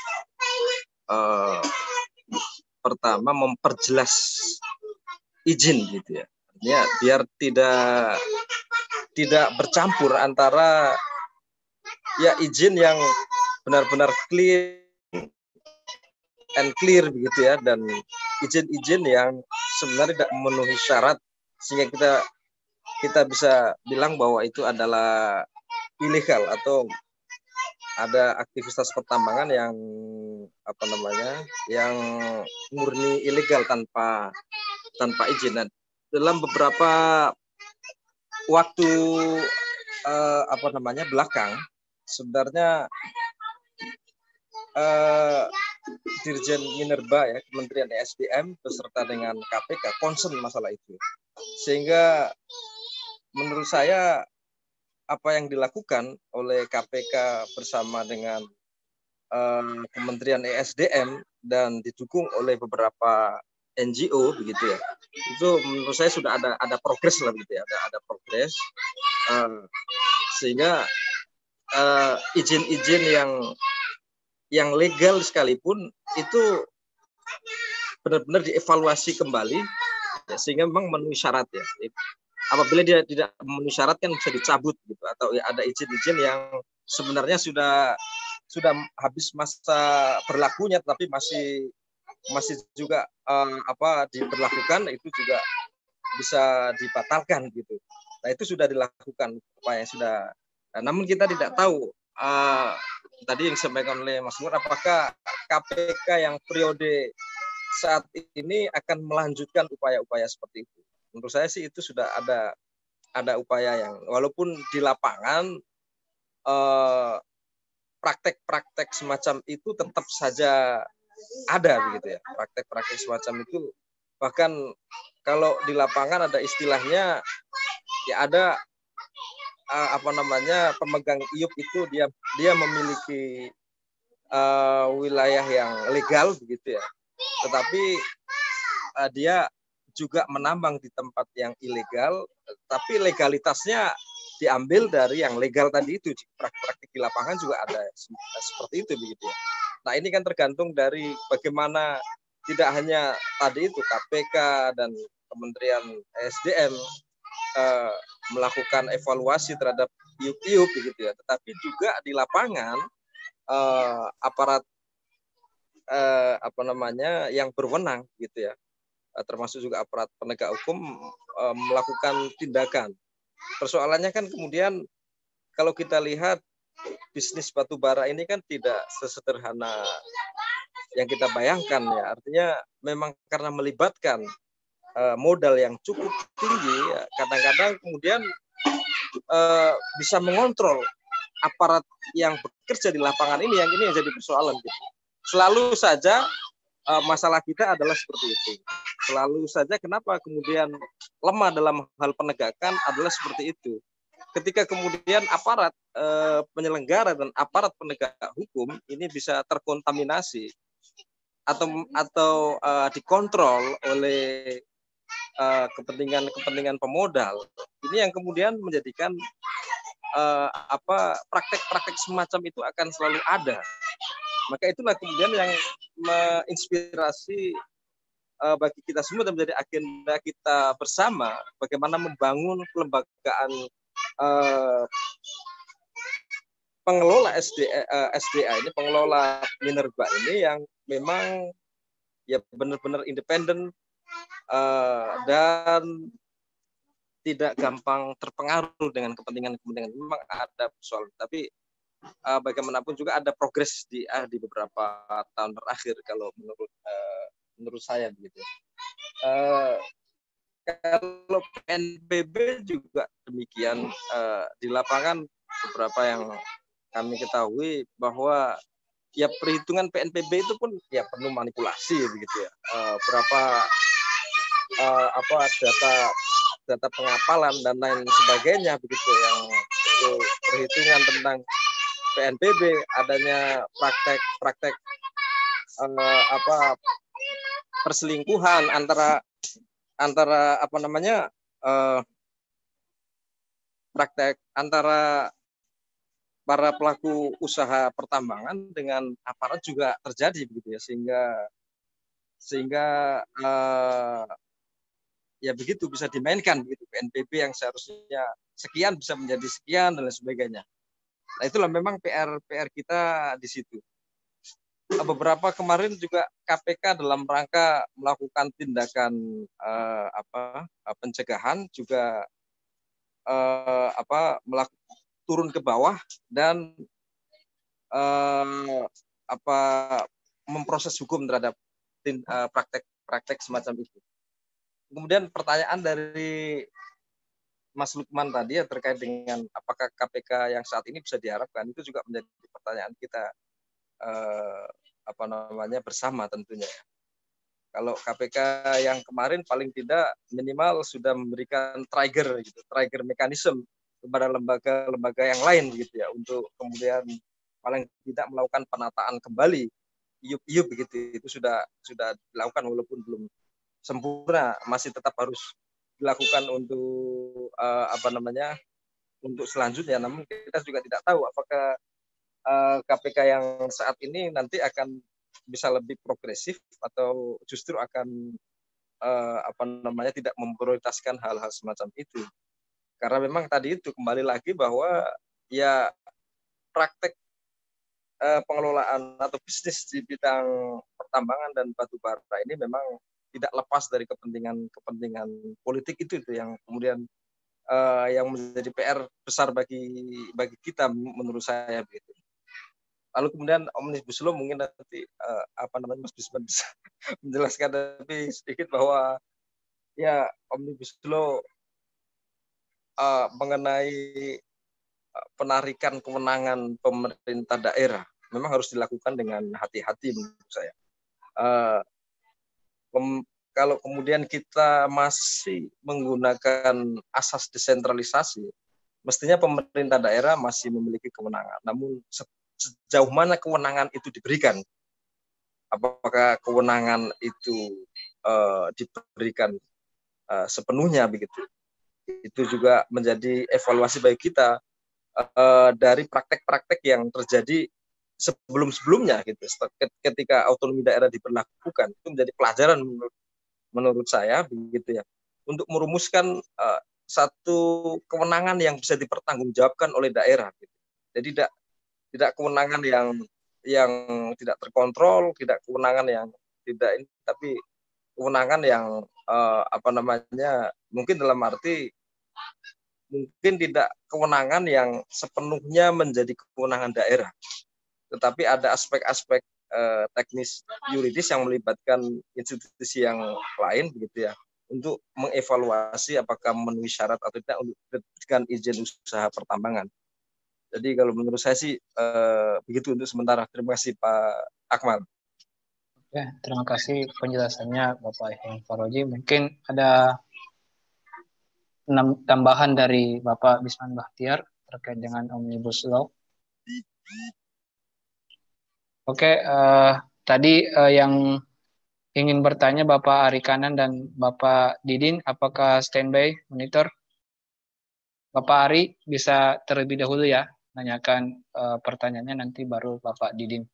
pertama memperjelas izin gitu ya. Artinya biar tidak bercampur antara ya izin yang benar-benar clear begitu ya, dan izin-izin yang sebenarnya tidak memenuhi syarat sehingga kita bisa bilang bahwa itu adalah ilegal atau ada aktivitas pertambangan yang yang murni ilegal tanpa izin. Dan dalam beberapa waktu belakang sebenarnya Dirjen Minerba ya, Kementerian ESDM beserta dengan KPK concern masalah itu, sehingga menurut saya apa yang dilakukan oleh KPK bersama dengan Kementerian ESDM dan didukung oleh beberapa NGO begitu ya, itu menurut saya sudah ada progres lah begitu ya, ada progres sehingga izin-izin yang legal sekalipun itu benar-benar dievaluasi kembali ya, sehingga memang memenuhi syarat ya. Apabila dia tidak memenuhi syarat kan bisa dicabut gitu, atau ya ada izin-izin yang sebenarnya sudah habis masa berlakunya tapi masih juga diberlakukan, itu juga bisa dibatalkan gitu. Nah, itu sudah dilakukan upaya sudah. Namun kita tidak tahu tadi yang disampaikan oleh Mas Nur, apakah KPK yang periode saat ini akan melanjutkan upaya-upaya seperti itu. Menurut saya sih itu sudah ada upaya yang walaupun di lapangan praktek-praktek semacam itu tetap saja ada begitu ya. Praktek-praktek semacam itu bahkan kalau di lapangan ada istilahnya ya, ada pemegang IUP itu dia memiliki wilayah yang legal begitu ya, tetapi dia juga menambang di tempat yang ilegal, tapi legalitasnya diambil dari yang legal tadi itu. Praktik di lapangan juga ada seperti itu begitu ya. Nah, ini kan tergantung dari bagaimana tidak hanya tadi itu KPK dan Kementerian SDM melakukan evaluasi terhadap IUP begitu ya, tetapi juga di lapangan aparat yang berwenang gitu ya, termasuk juga aparat penegak hukum melakukan tindakan. Persoalannya kan kemudian kalau kita lihat bisnis batu bara ini kan tidak sesederhana yang kita bayangkan ya. Artinya memang karena melibatkan modal yang cukup tinggi, kadang-kadang kemudian bisa mengontrol aparat yang bekerja di lapangan ini yang jadi persoalan gitu. Selalu saja masalah kita adalah seperti itu. Selalu saja kenapa kemudian lemah dalam hal penegakan adalah seperti itu. Ketika kemudian aparat penyelenggara dan aparat penegak hukum ini bisa terkontaminasi atau dikontrol oleh kepentingan pemodal, ini yang kemudian menjadikan praktek-praktek semacam itu akan selalu ada. Maka itulah kemudian yang menginspirasi bagi kita semua dan menjadi agenda kita bersama bagaimana membangun kelembagaan pengelola SDA ini, pengelola minerba ini yang memang ya benar-benar independen dan tidak gampang terpengaruh dengan kepentingan-kepentingan. Memang ada persoalan, tapi bagaimanapun juga ada progres di beberapa tahun terakhir kalau menurut saya begitu. Kalau PNPB juga demikian, di lapangan beberapa yang kami ketahui bahwa ya perhitungan PNPB itu pun ya penuh manipulasi begitu ya. Berapa data pengapalan dan lain sebagainya begitu yang itu perhitungan tentang PNPB, adanya praktek perselingkuhan antara praktek antara para pelaku usaha pertambangan dengan aparat juga terjadi begitu ya, sehingga ya begitu bisa dimainkan begitu PNPB yang seharusnya sekian bisa menjadi sekian dan lain sebagainya. Nah, itulah memang PR kita di situ. Beberapa kemarin juga KPK dalam rangka melakukan tindakan pencegahan juga turun ke bawah dan memproses hukum terhadap praktek semacam itu. Kemudian pertanyaan dari Mas Lukman tadi ya terkait dengan apakah KPK yang saat ini bisa diharapkan, itu juga menjadi pertanyaan kita bersama tentunya. Kalau KPK yang kemarin paling tidak minimal sudah memberikan trigger mekanisme kepada lembaga-lembaga yang lain gitu ya, untuk kemudian paling tidak melakukan penataan kembali iup begitu. Itu sudah dilakukan walaupun belum sempurna, masih tetap harus dilakukan untuk untuk selanjutnya. Namun kita juga tidak tahu apakah KPK yang saat ini nanti akan bisa lebih progresif atau justru akan tidak memprioritaskan hal-hal semacam itu. Karena memang tadi itu kembali lagi bahwa ya praktek pengelolaan atau bisnis di bidang pertambangan dan batu bara ini memang tidak lepas dari kepentingan politik itu yang kemudian yang menjadi PR besar bagi kita menurut saya begitu. Lalu kemudian Omnibus Law mungkin nanti Mas Bisman bisa menjelaskan lebih sedikit bahwa ya Omnibus Law mengenai penarikan kewenangan pemerintah daerah memang harus dilakukan dengan hati-hati menurut saya. Kalau kemudian kita masih menggunakan asas desentralisasi, mestinya pemerintah daerah masih memiliki kewenangan. Namun sejauh mana kewenangan itu diberikan? Apakah kewenangan itu diberikan sepenuhnya begitu? Itu juga menjadi evaluasi bagi kita dari praktek-praktek yang terjadi sebelum-sebelumnya gitu. Ketika otonomi daerah diberlakukan, itu menjadi pelajaran menurut saya begitu ya, untuk merumuskan satu kewenangan yang bisa dipertanggungjawabkan oleh daerah gitu. Jadi tidak kewenangan yang tidak terkontrol, tidak kewenangan yang tidak ini, tapi kewenangan yang mungkin dalam arti mungkin tidak kewenangan yang sepenuhnya menjadi kewenangan daerah, tetapi ada aspek-aspek teknis yuridis yang melibatkan institusi yang lain begitu ya, untuk mengevaluasi apakah memenuhi syarat atau tidak untuk diberikan izin usaha pertambangan. Jadi kalau menurut saya sih begitu untuk sementara. Terima kasih Pak Akmal. Ya, terima kasih penjelasannya Bapak Ivan Faroji. Mungkin ada tambahan dari Bapak Bisman Bahtiar terkait dengan Omnibus Law. Oke, tadi yang ingin bertanya Bapak Ari Kanan dan Bapak Didin, apakah standby monitor? Bapak Ari bisa terlebih dahulu ya, nanyakan pertanyaannya, nanti baru Bapak Didin.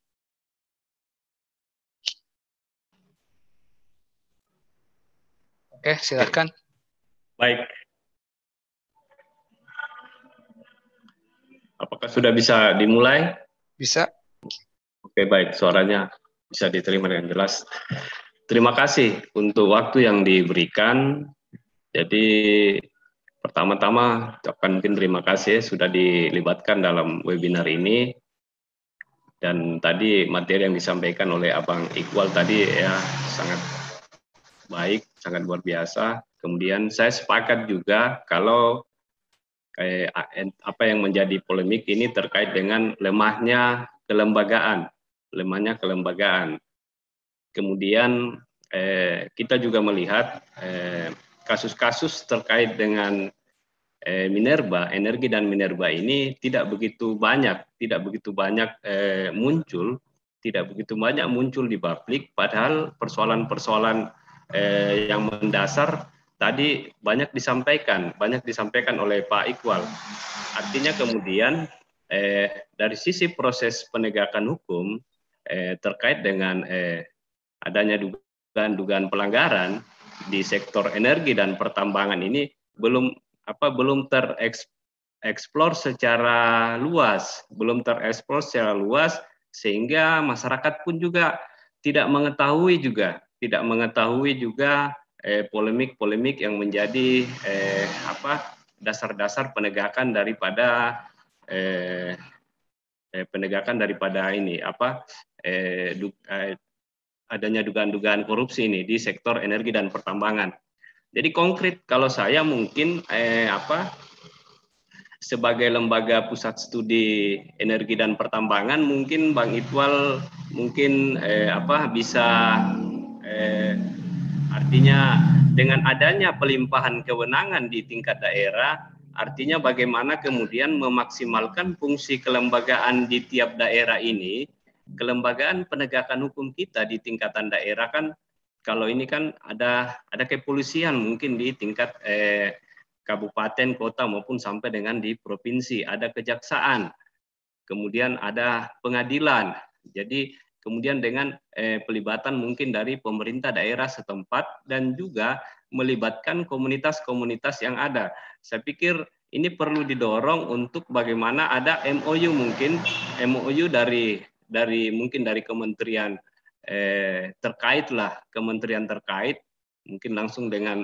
Oke, silakan. Baik. Apakah sudah bisa dimulai? Bisa. Oke, baik. Suaranya bisa diterima dengan jelas. Terima kasih untuk waktu yang diberikan. Jadi, pertama-tama ucapkan mungkin terima kasih sudah dilibatkan dalam webinar ini. Dan tadi materi yang disampaikan oleh Abang Iqbal tadi ya sangat baik, sangat luar biasa. Kemudian saya sepakat juga kalau apa yang menjadi polemik ini terkait dengan lemahnya kelembagaan. Kemudian kita juga melihat kasus-kasus terkait dengan minerba, energi dan minerba ini tidak begitu banyak muncul di publik, padahal persoalan-persoalan yang mendasar tadi banyak disampaikan oleh Pak Iqbal. Artinya kemudian dari sisi proses penegakan hukum terkait dengan adanya dugaan pelanggaran di sektor energi dan pertambangan ini belum tereksplor secara luas, sehingga masyarakat pun juga tidak mengetahui juga polemik-polemik yang menjadi dasar-dasar penegakan daripada adanya dugaan-dugaan korupsi ini di sektor energi dan pertambangan. Jadi konkret kalau saya mungkin sebagai lembaga pusat studi energi dan pertambangan mungkin Bang Iqbal mungkin bisa artinya dengan adanya pelimpahan kewenangan di tingkat daerah, artinya bagaimana kemudian memaksimalkan fungsi kelembagaan di tiap daerah ini. Kelembagaan penegakan hukum kita di tingkatan daerah kan kalau ini kan ada kepolisian mungkin di tingkat kabupaten, kota maupun sampai dengan di provinsi, ada kejaksaan, kemudian ada pengadilan. Jadi kemudian dengan pelibatan mungkin dari pemerintah daerah setempat dan juga melibatkan komunitas-komunitas yang ada. Saya pikir ini perlu didorong untuk bagaimana ada MOU dari kementerian kementerian terkait mungkin langsung dengan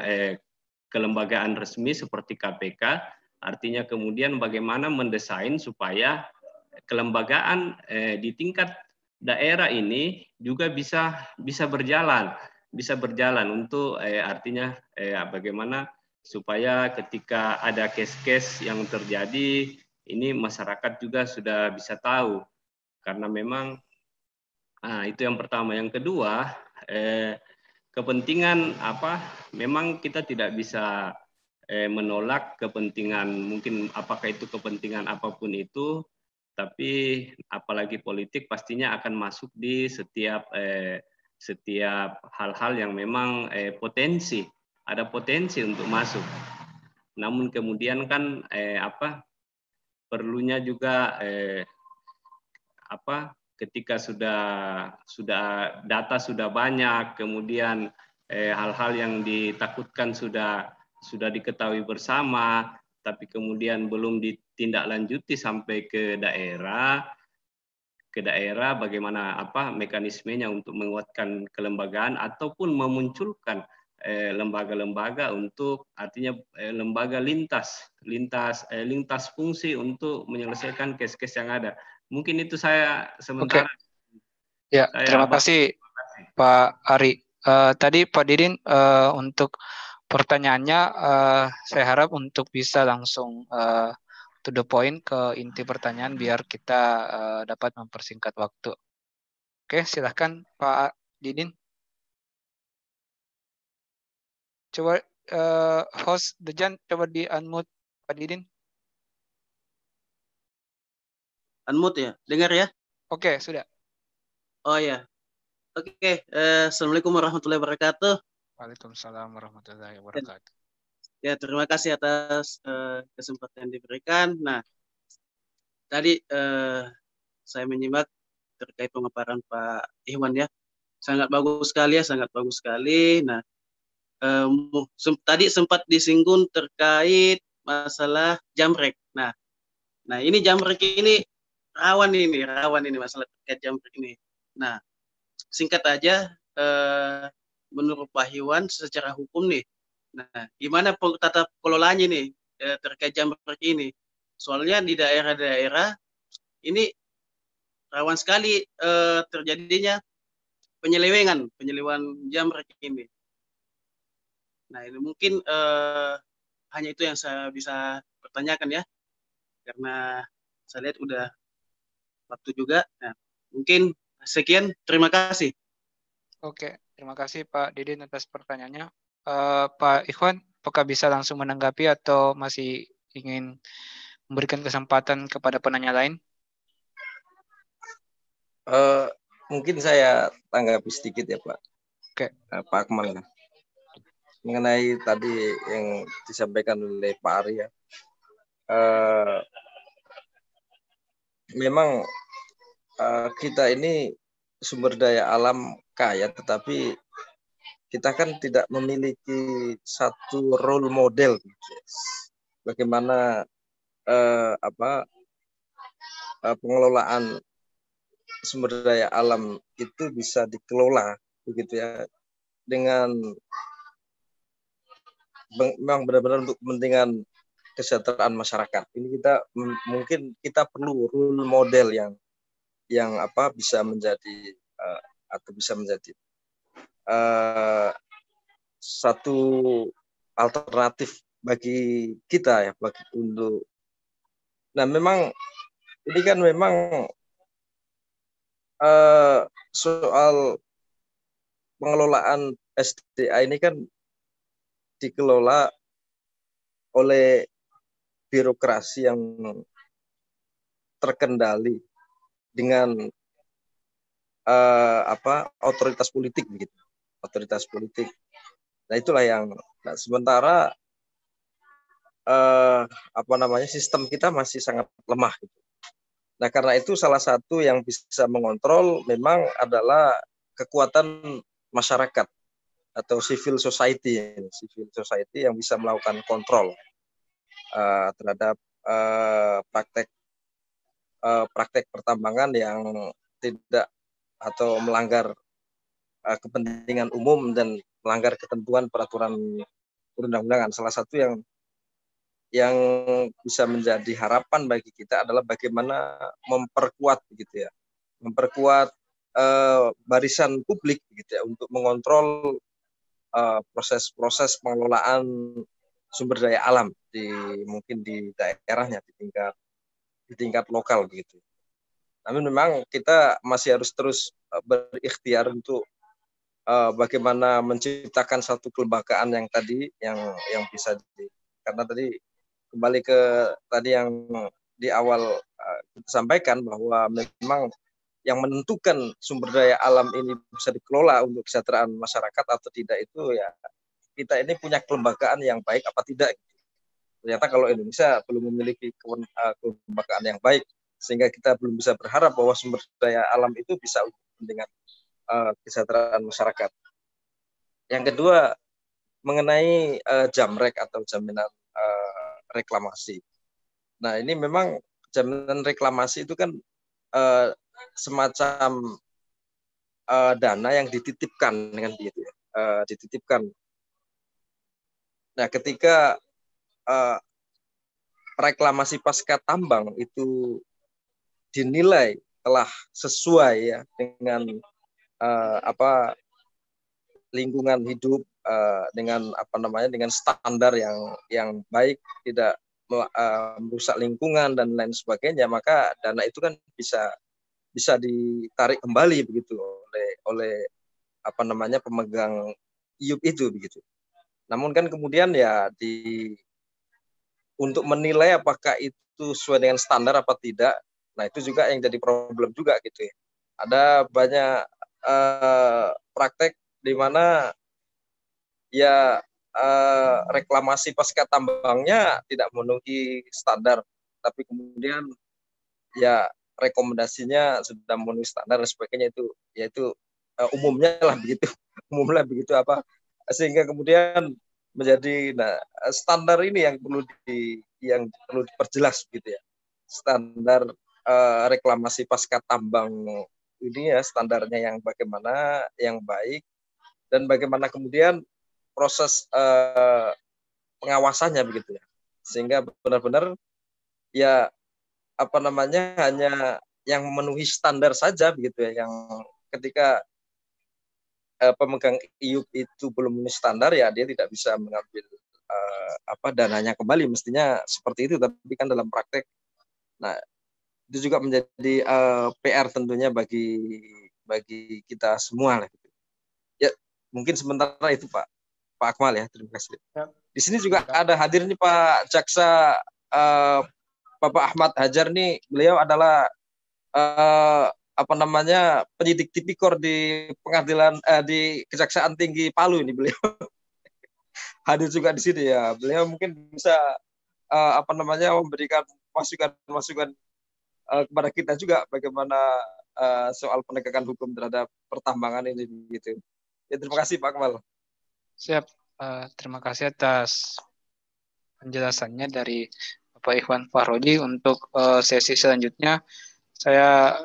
kelembagaan resmi seperti KPK, artinya kemudian bagaimana mendesain supaya kelembagaan di tingkat daerah ini juga bisa berjalan untuk artinya bagaimana supaya ketika ada case-case yang terjadi ini masyarakat juga sudah bisa tahu, karena memang itu yang pertama. Yang kedua, kepentingan memang kita tidak bisa menolak kepentingan, mungkin apakah itu kepentingan apapun itu, tapi apalagi politik pastinya akan masuk di setiap hal-hal yang memang ada potensi untuk masuk. Namun kemudian kan perlunya juga ketika sudah data sudah banyak, kemudian hal-hal yang ditakutkan sudah diketahui bersama, tapi kemudian belum ditindaklanjuti sampai ke daerah bagaimana mekanismenya untuk menguatkan kelembagaan ataupun memunculkan lembaga-lembaga untuk artinya lembaga lintas fungsi untuk menyelesaikan case-case yang ada. Mungkin itu saya sementara. Oke. Ya, terima kasih Pak Ari. Tadi Pak Didin untuk pertanyaannya saya harap untuk bisa langsung to the point ke inti pertanyaan biar kita dapat mempersingkat waktu. Oke, silahkan Pak Didin. Coba host Dejan coba di unmute Pak Didin. Unmute ya, dengar ya? Oke, sudah. Oh ya, oke. Assalamualaikum warahmatullahi wabarakatuh. Waalaikumsalam warahmatullahi wabarakatuh. Ya, terima kasih atas kesempatan yang diberikan. Nah, tadi saya menyimak terkait pemaparan Pak Iwan ya, sangat bagus sekali ya, sangat bagus sekali. Nah, tadi sempat disinggung terkait masalah jamrek. Nah, ini jamrek ini rawan ini masalah terkait jamrek ini. Nah, singkat aja, menurut Pak Iwan secara hukum nih, nah gimana tata kelolanya nih terkait jamrek ini? Soalnya di daerah-daerah ini rawan sekali terjadinya penyelewengan jamrek ini. Nah, ini mungkin hanya itu yang saya bisa pertanyakan ya, karena saya lihat udah waktu juga. Nah, mungkin sekian, terima kasih. Oke, terima kasih Pak Didin atas pertanyaannya. Pak Ikhwan, apakah bisa langsung menanggapi atau masih ingin memberikan kesempatan kepada penanya lain? Mungkin saya tanggapi sedikit ya Pak. Oke. Pak Akmal. Mengenai tadi yang disampaikan oleh Pak Arya, memang kita ini sumber daya alam kaya, tetapi kita kan tidak memiliki satu role model bagaimana pengelolaan sumber daya alam itu bisa dikelola begitu ya, dengan memang benar-benar untuk kepentingan kesejahteraan masyarakat. Ini mungkin kita perlu role model yang bisa menjadi satu alternatif bagi kita ya, Nah, memang ini kan memang soal pengelolaan SDA ini kan dikelola oleh birokrasi yang terkendali dengan otoritas politik begitu. Otoritas politik. Nah, itulah sementara sistem kita masih sangat lemah gitu. Nah, karena itu salah satu yang bisa mengontrol memang adalah kekuatan masyarakat atau civil society yang bisa melakukan kontrol terhadap praktek pertambangan yang tidak atau melanggar kepentingan umum dan melanggar ketentuan peraturan perundang-undangan. Salah satu yang bisa menjadi harapan bagi kita adalah bagaimana memperkuat barisan publik gitu ya, untuk mengontrol proses-proses pengelolaan sumber daya alam mungkin di daerahnya, di tingkat lokal begitu. Namun memang kita masih harus terus berikhtiar untuk bagaimana menciptakan satu kelembagaan yang bisa karena tadi kembali ke tadi yang di awal kita sampaikan bahwa memang yang menentukan sumber daya alam ini bisa dikelola untuk kesejahteraan masyarakat atau tidak itu ya kita ini punya kelembagaan yang baik apa tidak. Ternyata kalau Indonesia belum memiliki kelembagaan yang baik, sehingga kita belum bisa berharap bahwa sumber daya alam itu bisa untuk kepentingan kesejahteraan masyarakat. Yang kedua, mengenai jamrek atau jaminan reklamasi. Nah, ini memang jaminan reklamasi itu kan semacam dana yang dititipkan dengan begitu ya, dititipkan. Nah, ketika reklamasi pasca tambang itu dinilai telah sesuai ya dengan lingkungan hidup, dengan dengan standar yang baik, tidak merusak lingkungan dan lain sebagainya, maka dana itu kan bisa ditarik kembali begitu oleh pemegang IUP itu begitu. Namun kan kemudian ya untuk menilai apakah itu sesuai dengan standar apa tidak, nah itu juga yang jadi problem juga gitu ya. Ada banyak praktek di mana ya reklamasi pasca tambangnya tidak memenuhi standar, tapi kemudian ya rekomendasinya sudah memenuhi standar dan sebagainya, itu yaitu umumnya begitu apa, sehingga kemudian menjadi standar ini yang perlu diperjelas gitu ya. Standar reklamasi pasca tambang ini ya, standarnya yang bagaimana, yang baik, dan bagaimana kemudian proses pengawasannya begitu ya, sehingga benar-benar ya hanya yang memenuhi standar saja begitu ya, yang ketika pemegang IUP itu belum memenuhi standar ya dia tidak bisa mengambil dananya kembali, mestinya seperti itu, tapi kan dalam praktek nah itu juga menjadi PR tentunya bagi kita semua lah gitu. Ya mungkin sementara itu Pak Akmal ya, terima kasih. Ya. Di sini juga ada hadir nih Pak Jaksa Bapak Ahmad Hajar nih, beliau adalah penyidik tipikor di pengadilan di Kejaksaan Tinggi Palu ini, beliau hadir juga di sini ya. Beliau mungkin bisa memberikan masukan kepada kita juga bagaimana soal penegakan hukum terhadap pertambangan ini gitu. Ya, terima kasih Pak Akmal. Siap, terima kasih atas penjelasannya dari Bapak Ikhwan Fahroji. Untuk sesi selanjutnya saya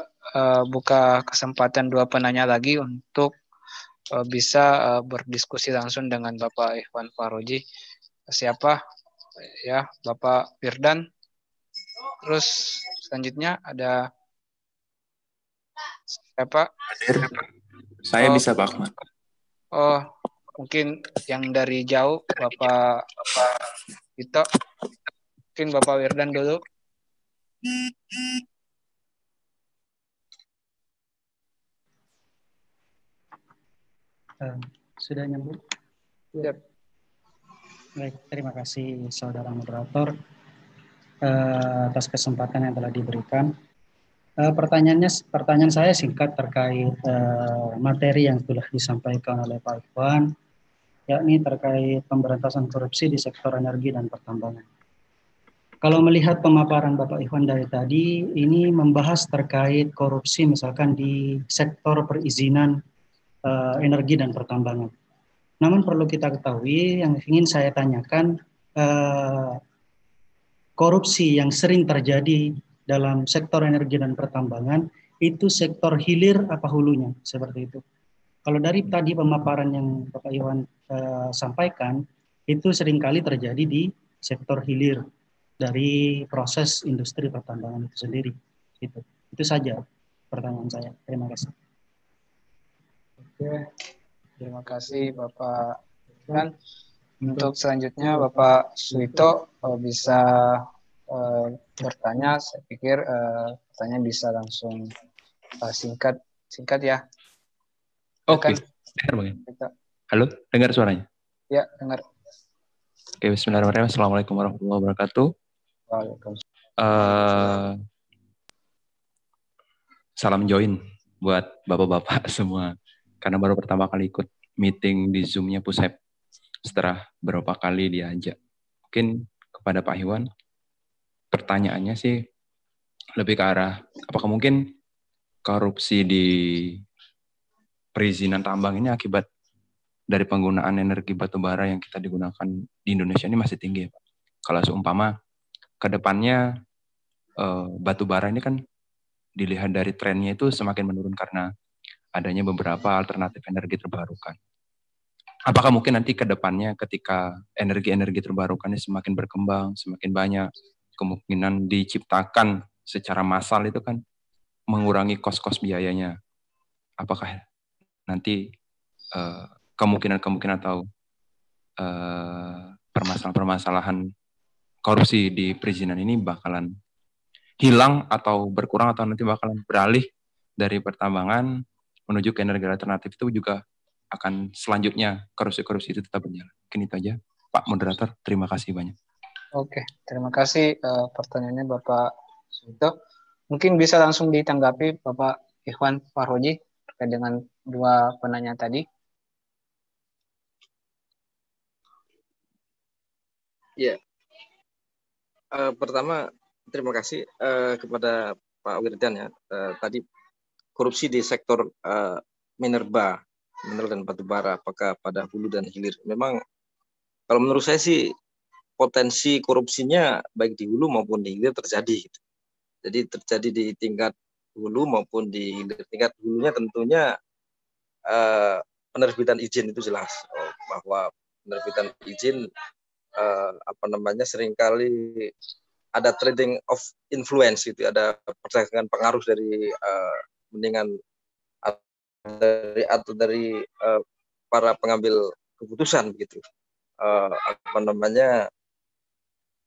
buka kesempatan 2 penanya lagi untuk bisa berdiskusi langsung dengan Bapak Ikhwan Fahroji. Siapa? Ya, Bapak Firdan. Terus selanjutnya ada siapa? Saya bisa Pak Ahmad. Oh, mungkin yang dari jauh Bapak Tito. Mungkin Bapak Firdan dulu. Sudah nyambung? Yep. Baik, terima kasih saudara moderator atas kesempatan yang telah diberikan. Pertanyaan saya singkat terkait materi yang telah disampaikan oleh Pak Ikhwan, yakni terkait pemberantasan korupsi di sektor energi dan pertambangan. Kalau melihat pemaparan Bapak Ikhwan dari tadi, ini membahas terkait korupsi misalkan di sektor perizinan energi dan pertambangan. Namun perlu kita ketahui, yang ingin saya tanyakan, korupsi yang sering terjadi dalam sektor energi dan pertambangan itu sektor hilir apa hulunya, seperti itu. Kalau dari tadi pemaparan yang Bapak Iwan sampaikan, itu seringkali terjadi di sektor hilir dari proses industri pertambangan itu sendiri. Itu saja pertanyaan saya. Terima kasih. Oke, terima kasih Bapak. Dan untuk selanjutnya Bapak Suito bisa bertanya. Saya pikir pertanyaan bisa langsung singkat ya. Oke, dengar Bang. Halo, dengar suaranya? Ya, dengar. Oke, bismillahirrahmanirrahim. Assalamualaikum warahmatullahi wabarakatuh. Waalaikumsalam. Salam join buat bapak-bapak semua. Karena baru pertama kali ikut meeting di Zoom-nya Pusep. Setelah beberapa kali diajak. Mungkin kepada Pak Iwan, pertanyaannya sih lebih ke arah, apakah mungkin korupsi di perizinan tambang ini akibat dari penggunaan energi batubara yang kita digunakan di Indonesia ini masih tinggi ya Pak? Kalau seumpama ke depannya batubara ini kan dilihat dari trennya itu semakin menurun karena adanya beberapa alternatif energi terbarukan. Apakah mungkin nanti ke depannya ketika energi-energi terbarukan ini semakin berkembang, semakin banyak, kemungkinan diciptakan secara massal itu kan mengurangi kos-kos biayanya. Apakah nanti kemungkinan atau permasalahan korupsi di perizinan ini bakalan hilang atau berkurang atau nanti bakalan beralih dari pertambangan menuju ke energi alternatif itu juga akan selanjutnya korupsi-korupsi itu tetap berjalan. Mungkin itu aja, Pak Moderator. Terima kasih banyak. Oke, terima kasih pertanyaannya Bapak Suto. Mungkin bisa langsung ditanggapi Bapak Ikhwan Farhoji terkait dengan dua penanya tadi. Ya, pertama terima kasih kepada Pak Wirdan ya. Tadi korupsi di sektor mineral dan batubara, apakah pada hulu dan hilir? Memang kalau menurut saya sih potensi korupsinya baik di hulu maupun di hilir terjadi. Jadi terjadi di tingkat hulu maupun di hilir. Tingkat hulunya tentunya penerbitan izin itu jelas bahwa penerbitan izin seringkali ada trading of influence gitu, ada perdagangan pengaruh dari mendingan dari para pengambil keputusan begitu.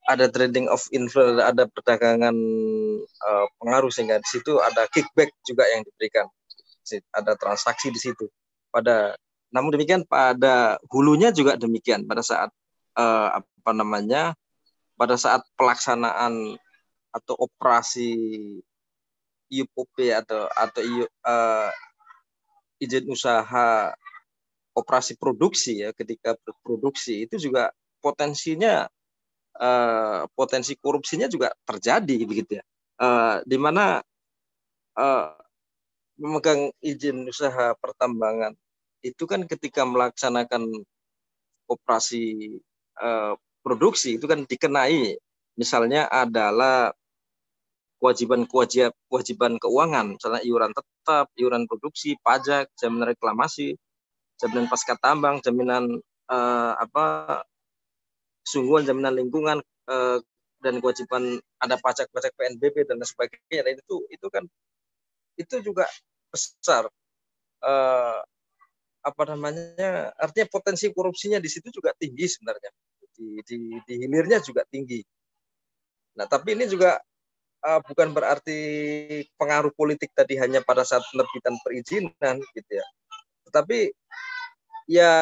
Ada trading of influence, ada perdagangan pengaruh, sehingga di situ ada kickback juga yang diberikan, ada transaksi di situ. Namun demikian pada hulunya juga demikian, pada saat pada saat pelaksanaan atau operasi IUP atau izin usaha operasi produksi ya, ketika berproduksi itu juga potensi korupsinya juga terjadi begitu ya, di mana memegang izin usaha pertambangan itu kan ketika melaksanakan operasi produksi itu kan dikenai misalnya adalah kewajiban keuangan, misalnya iuran tetap, iuran produksi, pajak, jaminan reklamasi, jaminan pasca tambang, jaminan sungguhan, jaminan lingkungan, dan kewajiban ada pajak PNBP dan sebagainya. Dan itu juga besar. Artinya potensi korupsinya di situ juga tinggi sebenarnya. Di hilirnya juga tinggi. Nah, tapi ini juga bukan berarti pengaruh politik tadi hanya pada saat penerbitan perizinan gitu ya. Tetapi ya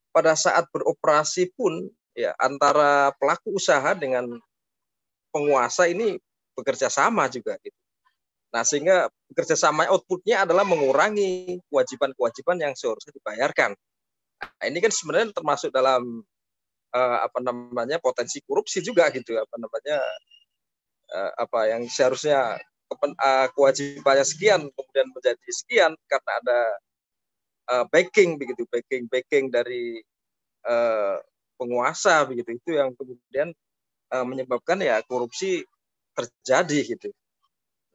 pada saat beroperasi pun ya antara pelaku usaha dengan penguasa ini bekerja sama juga gitu. Nah, sehingga bekerja sama outputnya adalah mengurangi kewajiban-kewajiban yang seharusnya dibayarkan. Nah, ini kan sebenarnya termasuk dalam potensi korupsi juga gitu, yang seharusnya kewajibannya sekian kemudian menjadi sekian karena ada backing dari penguasa begitu, itu yang kemudian menyebabkan ya korupsi terjadi gitu.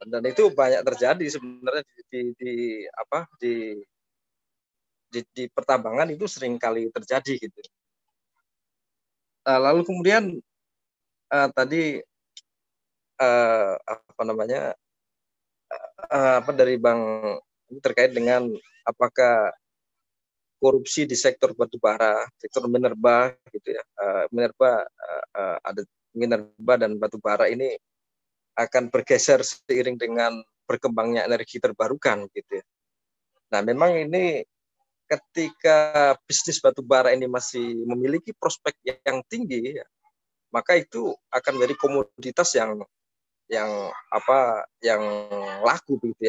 Dan itu banyak terjadi sebenarnya di pertambangan, itu sering kali terjadi gitu. Lalu kemudian tadi dari Bang terkait dengan apakah korupsi di sektor batubara, sektor minerba gitu ya, ada minerba dan batubara ini akan bergeser seiring dengan berkembangnya energi terbarukan gitu ya. Nah, memang ini ketika bisnis batubara ini masih memiliki prospek yang tinggi ya, maka itu akan menjadi komoditas yang laku begitu,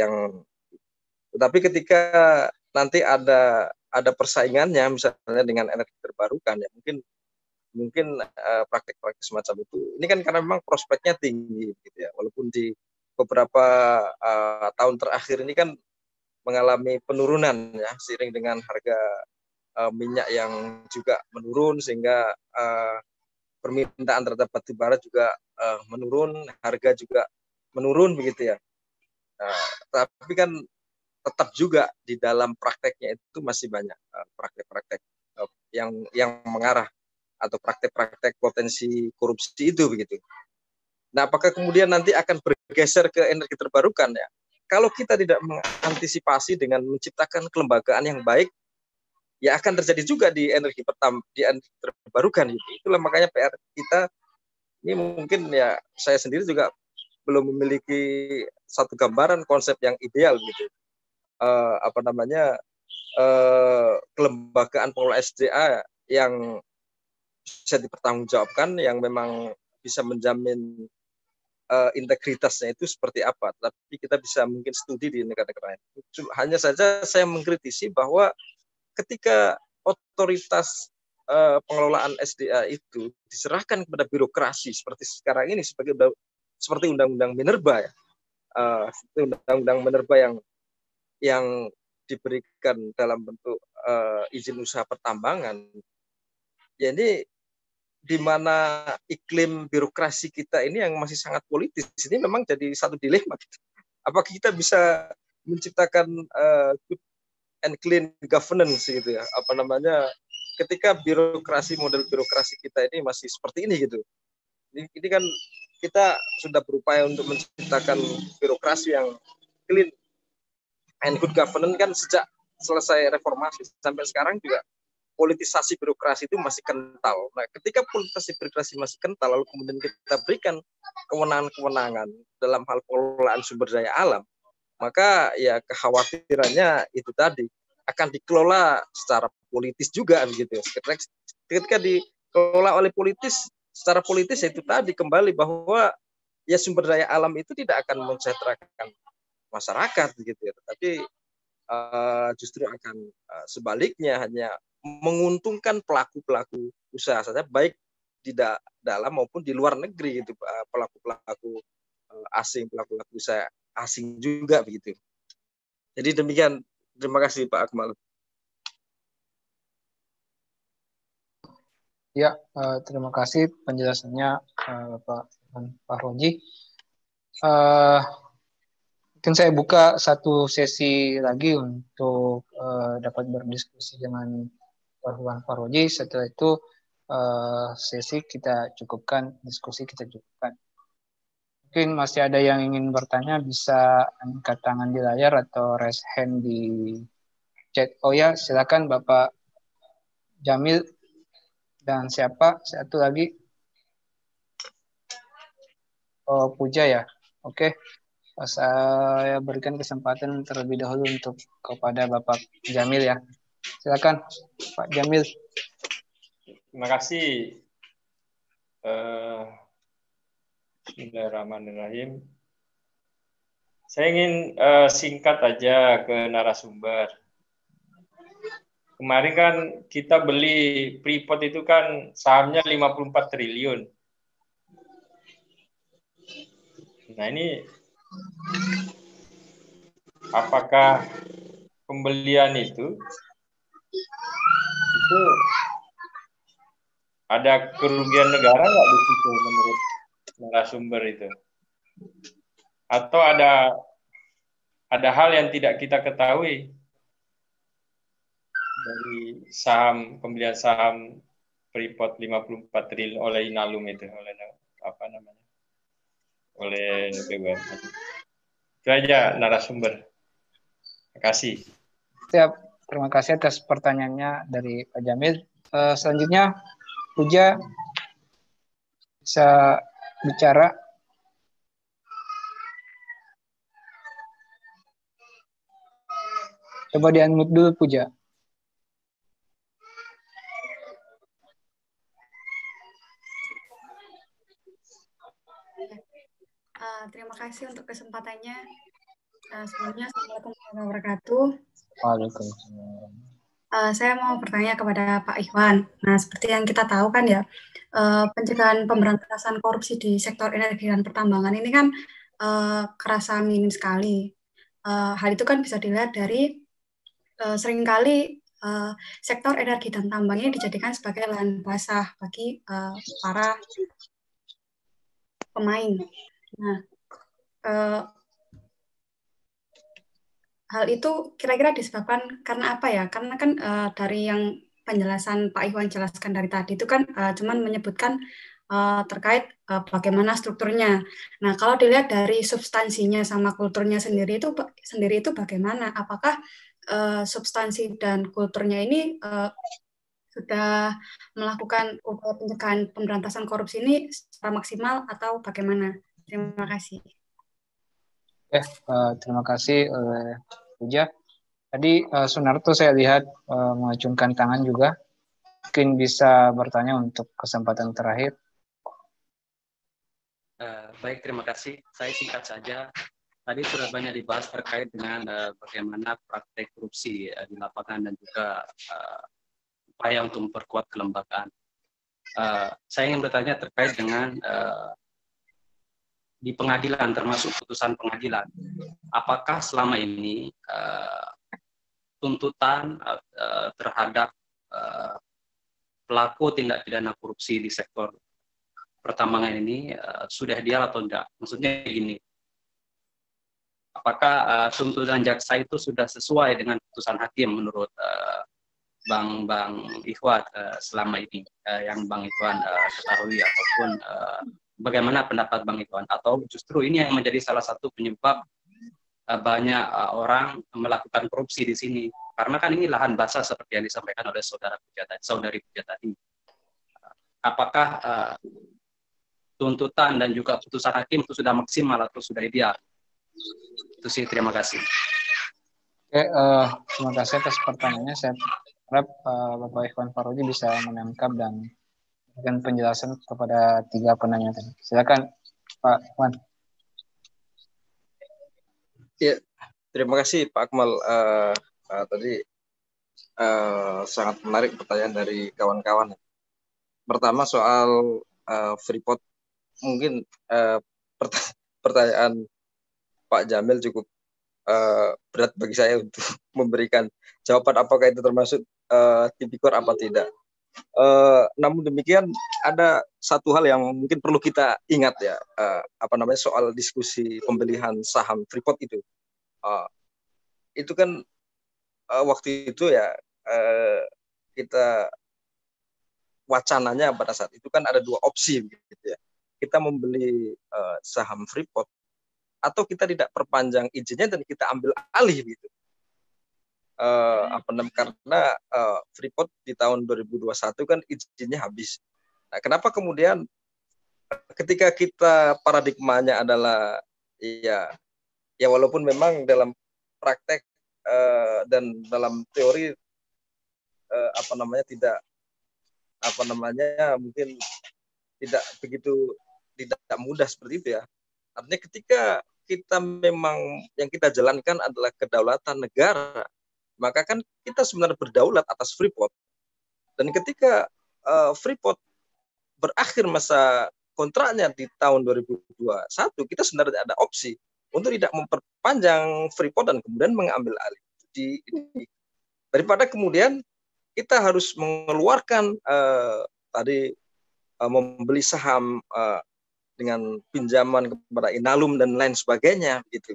tetapi ketika nanti ada persaingannya misalnya dengan energi terbarukan ya, mungkin praktek-praktek semacam itu ini kan karena memang prospeknya tinggi gitu ya, walaupun di beberapa tahun terakhir ini kan mengalami penurunan ya, seiring dengan harga minyak yang juga menurun, sehingga permintaan terhadap batubara juga menurun, harga juga menurun begitu ya. Tapi kan tetap juga di dalam prakteknya itu masih banyak praktek-praktek yang mengarah atau praktek-praktek potensi korupsi itu begitu. Nah, apakah kemudian nanti akan bergeser ke energi terbarukan ya? Kalau kita tidak mengantisipasi dengan menciptakan kelembagaan yang baik, ya akan terjadi juga di energi terbarukan gitu. Itulah makanya PR kita ini, mungkin ya saya sendiri juga belum memiliki satu gambaran konsep yang ideal gitu. kelembagaan pengelola SDA yang bisa dipertanggungjawabkan, yang memang bisa menjamin integritasnya itu seperti apa. Tapi kita bisa mungkin studi di negara-negara lain. Hanya saja saya mengkritisi bahwa ketika otoritas pengelolaan SDA itu diserahkan kepada birokrasi seperti sekarang ini, seperti Undang-Undang Minerba ya, Undang-Undang Minerba yang diberikan dalam bentuk izin usaha pertambangan, ya ini di mana iklim birokrasi kita ini yang masih sangat politis, ini memang jadi satu dilema. Apakah kita bisa menciptakan good and clean governance gitu ya, ketika model birokrasi kita ini masih seperti ini gitu. Ini kan kita sudah berupaya untuk menciptakan birokrasi yang clean and good governance kan sejak selesai reformasi sampai sekarang juga politisasi birokrasi itu masih kental. Nah, ketika politisasi birokrasi masih kental, lalu kemudian kita berikan kewenangan-kewenangan dalam hal pengelolaan sumber daya alam, maka ya kekhawatirannya itu tadi akan dikelola secara politis juga begitu. Ketika dikelola oleh secara politis itu tadi kembali bahwa ya sumber daya alam itu tidak akan mensejahterakan masyarakat begitu ya, tetapi justru akan sebaliknya hanya menguntungkan pelaku-pelaku usaha saja, baik di dalam maupun di luar negeri gitu, pelaku-pelaku asing, pelaku-pelaku usaha asing juga begitu. Jadi demikian, terima kasih Pak Akmal. Ya, terima kasih penjelasannya Pak Roji. Mungkin saya buka satu sesi lagi untuk dapat berdiskusi dengan Pak Roji. Setelah itu sesi kita cukupkan, diskusi kita cukupkan. Mungkin masih ada yang ingin bertanya, bisa angkat tangan di layar atau raise hand di chat. Oh ya, silakan Bapak Jamil dan siapa? Satu lagi. Oh, Puja ya. Oke. Saya berikan kesempatan terlebih dahulu untuk kepada Bapak Jamil ya. Silakan Pak Jamil. Terima kasih. Bismillahirrahmanirrahim. Saya ingin singkat aja ke narasumber. Kemarin kan kita beli Freeport itu kan sahamnya 54 triliun. Nah ini apakah pembelian itu ada kerugian negara nggak di situ menurut narasumber itu? Atau ada hal yang tidak kita ketahui dari pembelian saham Freeport 54 triliun oleh Inalum itu, oleh BUMN. Itu aja narasumber. Terima kasih. Siap. Terima kasih atas pertanyaannya dari Pak Jamil. Selanjutnya Puja bisa bicara. Coba di-unmute dulu Puja. Terima kasih untuk kesempatannya. Sebelumnya, Assalamualaikum warahmatullahi wabarakatuh. Waalaikumsalam. Saya mau bertanya kepada Pak Ikhwan. Nah, seperti yang kita tahu kan ya, pencegahan pemberantasan korupsi di sektor energi dan pertambangan ini kan kerasa minim sekali. Hal itu kan bisa dilihat dari seringkali sektor energi dan tambang ini dijadikan sebagai lahan basah bagi para pemain. Nah, hal itu kira-kira disebabkan karena apa ya? Karena kan dari yang penjelasan Pak Ikhwan jelaskan dari tadi itu kan cuman menyebutkan terkait bagaimana strukturnya. Nah, kalau dilihat dari substansinya sama kulturnya sendiri itu bagaimana? Apakah substansi dan kulturnya ini sudah melakukan upaya pencegahan pemberantasan korupsi ini secara maksimal atau bagaimana? Terima kasih. Terima kasih Puja. Tadi Sunarto saya lihat mengacungkan tangan juga. Mungkin bisa bertanya untuk kesempatan terakhir. Baik, terima kasih. Saya singkat saja. Tadi sudah banyak dibahas terkait dengan bagaimana praktek korupsi di lapangan dan juga upaya untuk memperkuat kelembagaan. Saya ingin bertanya terkait dengan di pengadilan, termasuk putusan pengadilan. Apakah selama ini tuntutan terhadap pelaku tindak pidana korupsi di sektor pertambangan ini sudah ideal atau tidak? Maksudnya gini, apakah tuntutan jaksa itu sudah sesuai dengan putusan hakim menurut Bang Ikhwan selama ini yang Bang Ikhwan ketahui, ataupun bagaimana pendapat Bang Ikhwan? Atau justru ini yang menjadi salah satu penyebab banyak orang melakukan korupsi di sini? Karena kan ini lahan basah seperti yang disampaikan oleh saudari Puja tadi. Apakah tuntutan dan juga putusan hakim itu sudah maksimal atau sudah ideal? Itu sih, terima kasih. Oke, terima kasih atas pertanyaannya. Saya harap Bapak Ikhwan Faroji bisa menangkap dan memberikan penjelasan kepada 3 penanya tadi. Silakan Pak Ikhwan. Ya, terima kasih Pak Akmal. Tadi sangat menarik pertanyaan dari kawan-kawan. Pertama soal Freeport, mungkin pertanyaan Pak Jamil cukup berat bagi saya untuk memberikan jawaban apakah itu termasuk tipikor apa tidak. Namun demikian ada satu hal yang mungkin perlu kita ingat ya, soal diskusi pembelian saham Freeport itu. Itu kan waktu itu ya kita wacananya pada saat itu kan ada 2 opsi gitu ya. Kita membeli saham Freeport atau kita tidak perpanjang izinnya dan kita ambil alih gitu. Karena Freeport di tahun 2021 kan izinnya habis. Nah, kenapa kemudian ketika kita paradigmanya adalah ya walaupun memang dalam praktek dan dalam teori mungkin tidak begitu tidak mudah seperti itu ya. Artinya ketika kita memang yang kita jalankan adalah kedaulatan negara, maka kan kita sebenarnya berdaulat atas Freeport. Dan ketika Freeport berakhir masa kontraknya di tahun 2021, kita sebenarnya ada opsi untuk tidak memperpanjang Freeport dan kemudian mengambil alih di ini. Daripada kemudian kita harus mengeluarkan membeli saham dengan pinjaman kepada Inalum dan lain sebagainya gitu.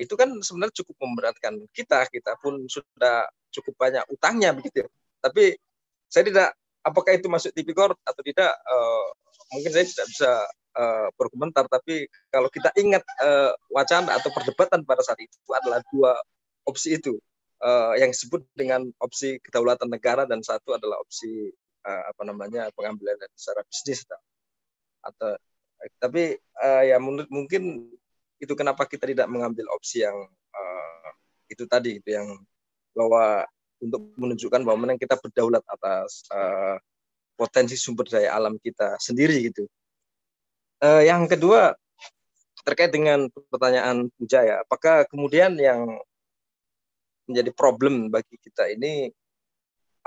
Itu kan sebenarnya cukup memberatkan kita pun sudah cukup banyak utangnya begitu. Tapi saya tidak, apakah itu masuk tipikor atau tidak, mungkin saya tidak bisa berkomentar. Tapi kalau kita ingat wacana atau perdebatan pada saat itu adalah 2 opsi itu, yang disebut dengan opsi kedaulatan negara dan satu adalah opsi pengambilan secara bisnis tapi ya mungkin itu kenapa kita tidak mengambil opsi yang itu tadi, itu yang bahwa untuk menunjukkan bahwa memang kita berdaulat atas potensi sumber daya alam kita sendiri gitu. Yang kedua terkait dengan pertanyaan Puja ya, apakah kemudian yang menjadi problem bagi kita ini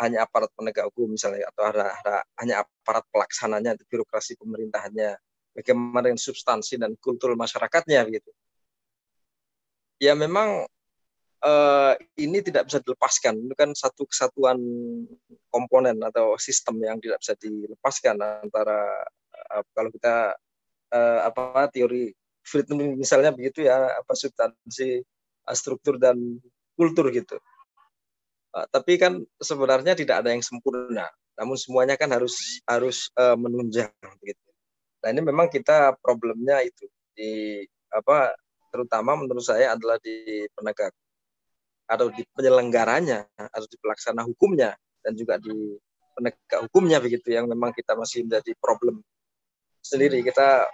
hanya aparat penegak hukum misalnya, atau hanya aparat pelaksananya, birokrasi pemerintahannya, bagaimana dengan substansi dan kultur masyarakatnya begitu. Ya memang ini tidak bisa dilepaskan. Itu kan satu kesatuan komponen atau sistem yang tidak bisa dilepaskan antara kalau kita teori Friedman misalnya begitu ya, substansi, struktur dan kultur gitu. Tapi kan sebenarnya tidak ada yang sempurna, namun semuanya kan harus menunjang gitu. Nah ini memang kita problemnya itu di terutama menurut saya adalah di penegak atau di penyelenggaranya atau di pelaksana hukumnya dan juga di penegak hukumnya begitu, yang memang kita masih menjadi problem sendiri. Kita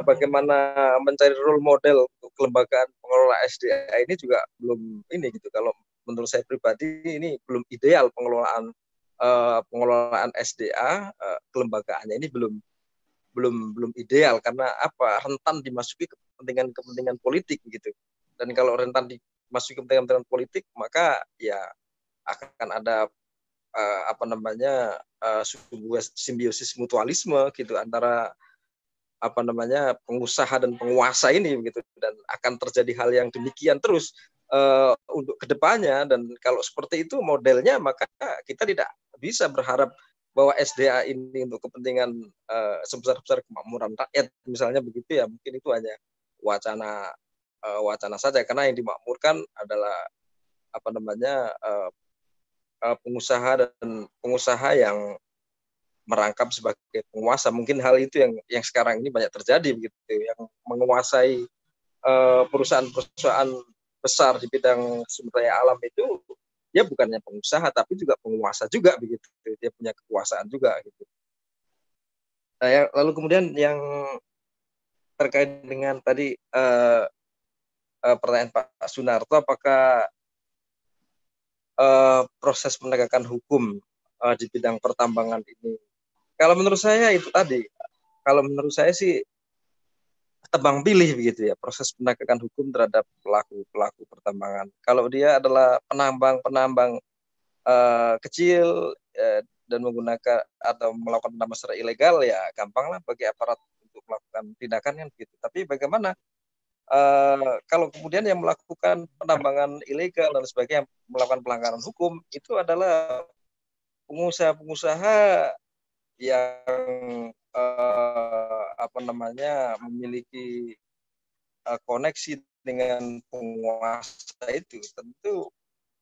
bagaimana mencari role model untuk kelembagaan pengelola SDA ini juga belum ini gitu. Kalau menurut saya pribadi ini belum ideal pengelolaan SDA, kelembagaannya ini belum ideal karena apa? Rentan dimasuki kepentingan politik gitu. Dan kalau rentan dimasuki kepentingan politik, maka ya akan ada sebuah simbiosis mutualisme gitu antara pengusaha dan penguasa ini begitu, dan akan terjadi hal yang demikian terus untuk kedepannya. Dan kalau seperti itu modelnya, maka kita tidak bisa berharap bahwa SDA ini untuk kepentingan sebesar-besar kemakmuran rakyat misalnya begitu ya. Mungkin itu hanya wacana saja, karena yang dimakmurkan adalah pengusaha yang merangkap sebagai penguasa. Mungkin hal itu yang sekarang ini banyak terjadi begitu, yang menguasai perusahaan-perusahaan besar di bidang sumber daya alam itu dia bukannya pengusaha tapi juga penguasa juga begitu, dia punya kekuasaan juga gitu. Lalu kemudian yang terkait dengan tadi pertanyaan Pak Sunarto, apakah proses penegakan hukum di bidang pertambangan ini, kalau menurut saya itu tadi, kalau menurut saya sih tebang pilih begitu ya, proses penegakan hukum terhadap pelaku pertambangan. Kalau dia adalah penambang kecil dan menggunakan atau melakukan penambang secara ilegal, ya gampanglah bagi aparat untuk melakukan tindakan kan gitu. Tapi bagaimana kalau kemudian yang melakukan penambangan ilegal dan sebagainya melakukan pelanggaran hukum, itu adalah pengusaha-pengusaha yang memiliki koneksi dengan penguasa itu. Tentu